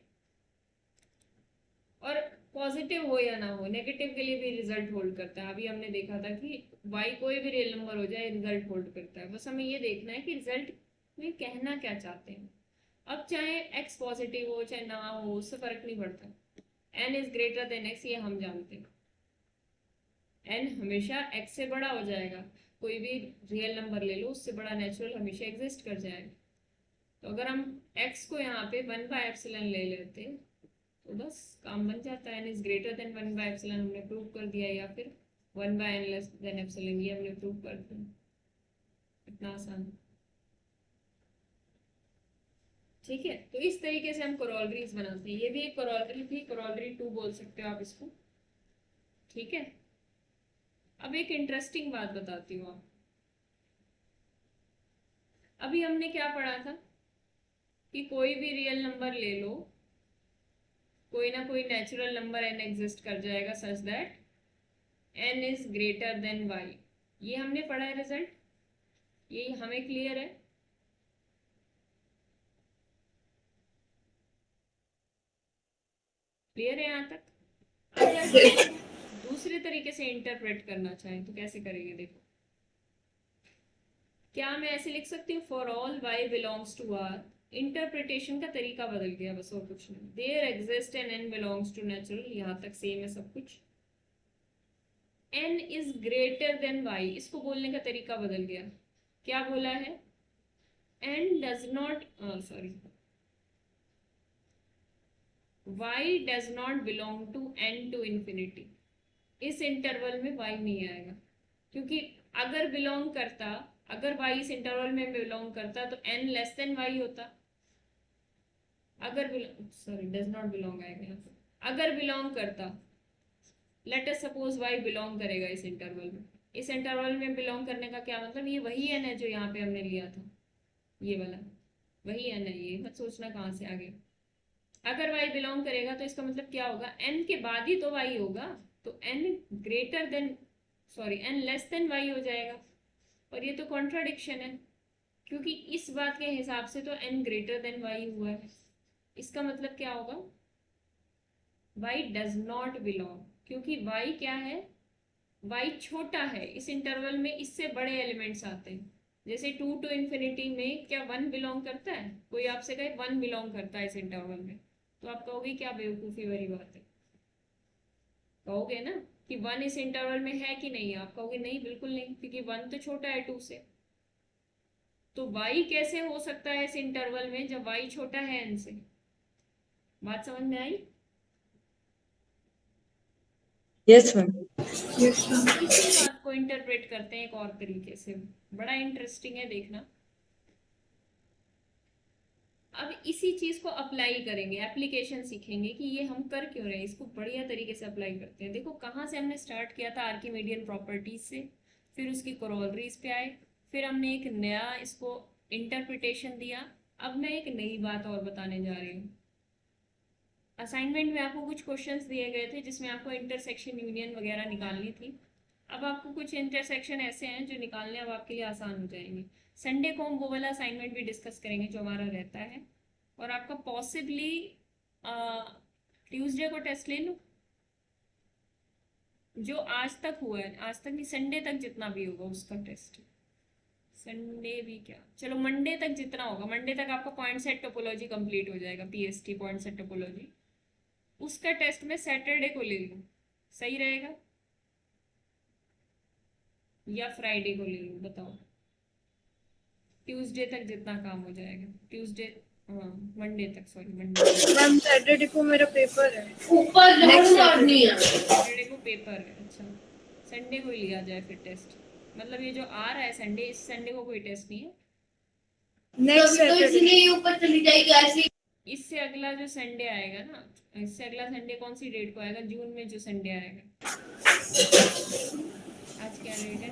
और पॉजिटिव हो या ना हो, नेगेटिव के लिए भी रिजल्ट होल्ड करता है। अभी हमने देखा था कि y कोई भी रियल नंबर हो जाए रिजल्ट होल्ड करता है। बस हमें ये देखना है कि रिजल्ट में कहना क्या चाहते हैं। अब चाहे x पॉजिटिव हो चाहे ना हो, उससे फर्क नहीं पड़ता। n is greater then x, ये हम जानते हैं। n हमेशा x से बड़ा हो जाएगा। कोई भी रियल नंबर ले लो, उससे बड़ा नेचुरल हमेशा एग्जिस्ट कर जाएगा। तो अगर हम x को यहाँ पे 1/ε ले लेते तो बस काम बन जाता है। n इज ग्रेटर देन 1/ε हमने प्रूव कर दिया, या फिर 1/n लेस देन एप्सिलॉन, ये हमने प्रूव कर दिया। इतना आसान, ठीक है। तो इस तरीके से हम कोरोलरीज बनाते हैं। ये भी एक कोरोलरी थी, कोरोलरी 2 बोल सकते हो आप इसको, ठीक है। अब एक इंटरेस्टिंग बात बताती हूँ आप। अभी हमने क्या पढ़ा था कि कोई भी रियल नंबर ले लो, कोई ना कोई नेचुरल नंबर n एग्जिस्ट कर जाएगा सच that n is greater than y। ये हमने पढ़ा है रिजल्ट, ये हमें क्लियर है। क्लियर है यहाँ तक? अगर दूसरे तरीके से इंटरप्रेट करना चाहें तो कैसे करेंगे, देखो। क्या मैं ऐसे लिख सकती हूँ for all y belongs to r। Interpretation का तरीका बदल गया बस, और कुछ नहीं। There exist an n belongs to natural, यहाँ तक सेम है सब कुछ। n is greater than y, इसको बोलने का तरीका बदल गया। क्या बोला है? n does not y does not belong to n to infinity. इस इंटरवल में y नहीं आएगा, क्योंकि अगर बिलोंग करता, अगर y इस इंटरवल में बिलोंग करता तो n लेस देन y होता। अगर डज नॉट बिलोंग आएगा यहाँ पे। अगर बिलोंग करता, let us suppose y belong करेगा इस इंटरवल में। इस इंटरवल में बिलोंग करने का क्या मतलब, ये वही n है जो यहाँ पे हमने लिया था, ये वाला वही n है। ये मत सोचना कहाँ से आ गया। अगर y बिलोंग करेगा तो इसका मतलब क्या होगा, n के बाद ही तो y होगा, तो n greater then n less than y हो जाएगा। और ये तो कॉन्ट्राडिक्शन है, क्योंकि इस बात के हिसाब से तो n ग्रेटर देन y हुआ है। इसका मतलब क्या होगा, y डज नॉट बिलोंग, क्योंकि y क्या है, y छोटा है। इस इंटरवल में इससे बड़े एलिमेंट्स आते हैं, जैसे 2 टू इन्फिनिटी में क्या 1 बिलोंग करता है? कोई आपसे कहे 1 बिलोंग करता है इस इंटरवल में, तो आप कहोगे क्या बेवकूफ़ी वाली बात है। कहोगे ना कि 1 इस इंटरवल में है कि नहीं, आप कहोगे नहीं, बिल्कुल नहीं, क्योंकि 1 तो छोटा है 2 से। तो y कैसे हो सकता है इस इंटरवल में जब y छोटा है n से? बात समझ में आई? Yes ma'am. इसी बात को इंटरप्रेट करते हैं एक और तरीके से, बड़ा इंटरेस्टिंग है, देखना। अब इसी चीज को अप्लाई करेंगे, एप्लीकेशन सीखेंगे कि ये हम कर क्यों रहे हैं, इसको बढ़िया तरीके से अप्लाई करते हैं। देखो कहाँ से हमने स्टार्ट किया था, आर्किमिडियन प्रॉपर्टीज से, फिर उसकी कोरोलरीज पे आए, फिर हमने एक नया इसको इंटरप्रिटेशन दिया। अब मैं एक नई बात और बताने जा रही हूँ। असाइनमेंट में आपको कुछ क्वेश्चंस दिए गए थे जिसमें आपको इंटरसेक्शन यूनियन वगैरह निकालनी थी। अब आपको कुछ इंटरसेक्शन ऐसे हैं जो निकालने अब आपके लिए आसान हो जाएंगे। संडे को हम वो वाला असाइनमेंट भी डिस्कस करेंगे जो हमारा रहता है। और आपका पॉसिबली ट्यूसडे को टेस्ट ले लो, जो आज तक हुआ है, आज तक नहीं, संडे तक जितना भी होगा उसका टेस्ट। संडे भी क्या, चलो मंडे तक जितना होगा, मंडे तक आपका पॉइंट सेट टोपोलॉजी कंप्लीट हो जाएगा, पीएसटी पॉइंट सेट टोपोलॉजी। उसका टेस्ट मैं सैटरडे को ले लूँ, सही रहेगा, या फ्राइडे को ले लूँ, बताओ। ट्यूसडे तक जितना काम हो जाएगा, ट्यूसडे, हाँ मंडे तक, सॉरी मंडे। मैम सैटरडे को मेरा पेपर है, ऊपर झाड़ू मारनी है। सैटरडे को पेपर है, अच्छा संडे को ही लिया जाए फिर टेस्ट। मतलब ये जो आ रहा है संडे, इस संडे को कोई टेस्ट नहीं है, नेक्स्ट तो सैटरडे। इसलिए ऊपर चली जाएगी ऐसे। इससे अगला जो संडे आएगा ना, इससे अगला संडे कौन सी डेट को आएगा, जून में जो संडे आएगा। आज क्या डेट है,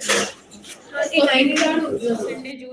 संडे जून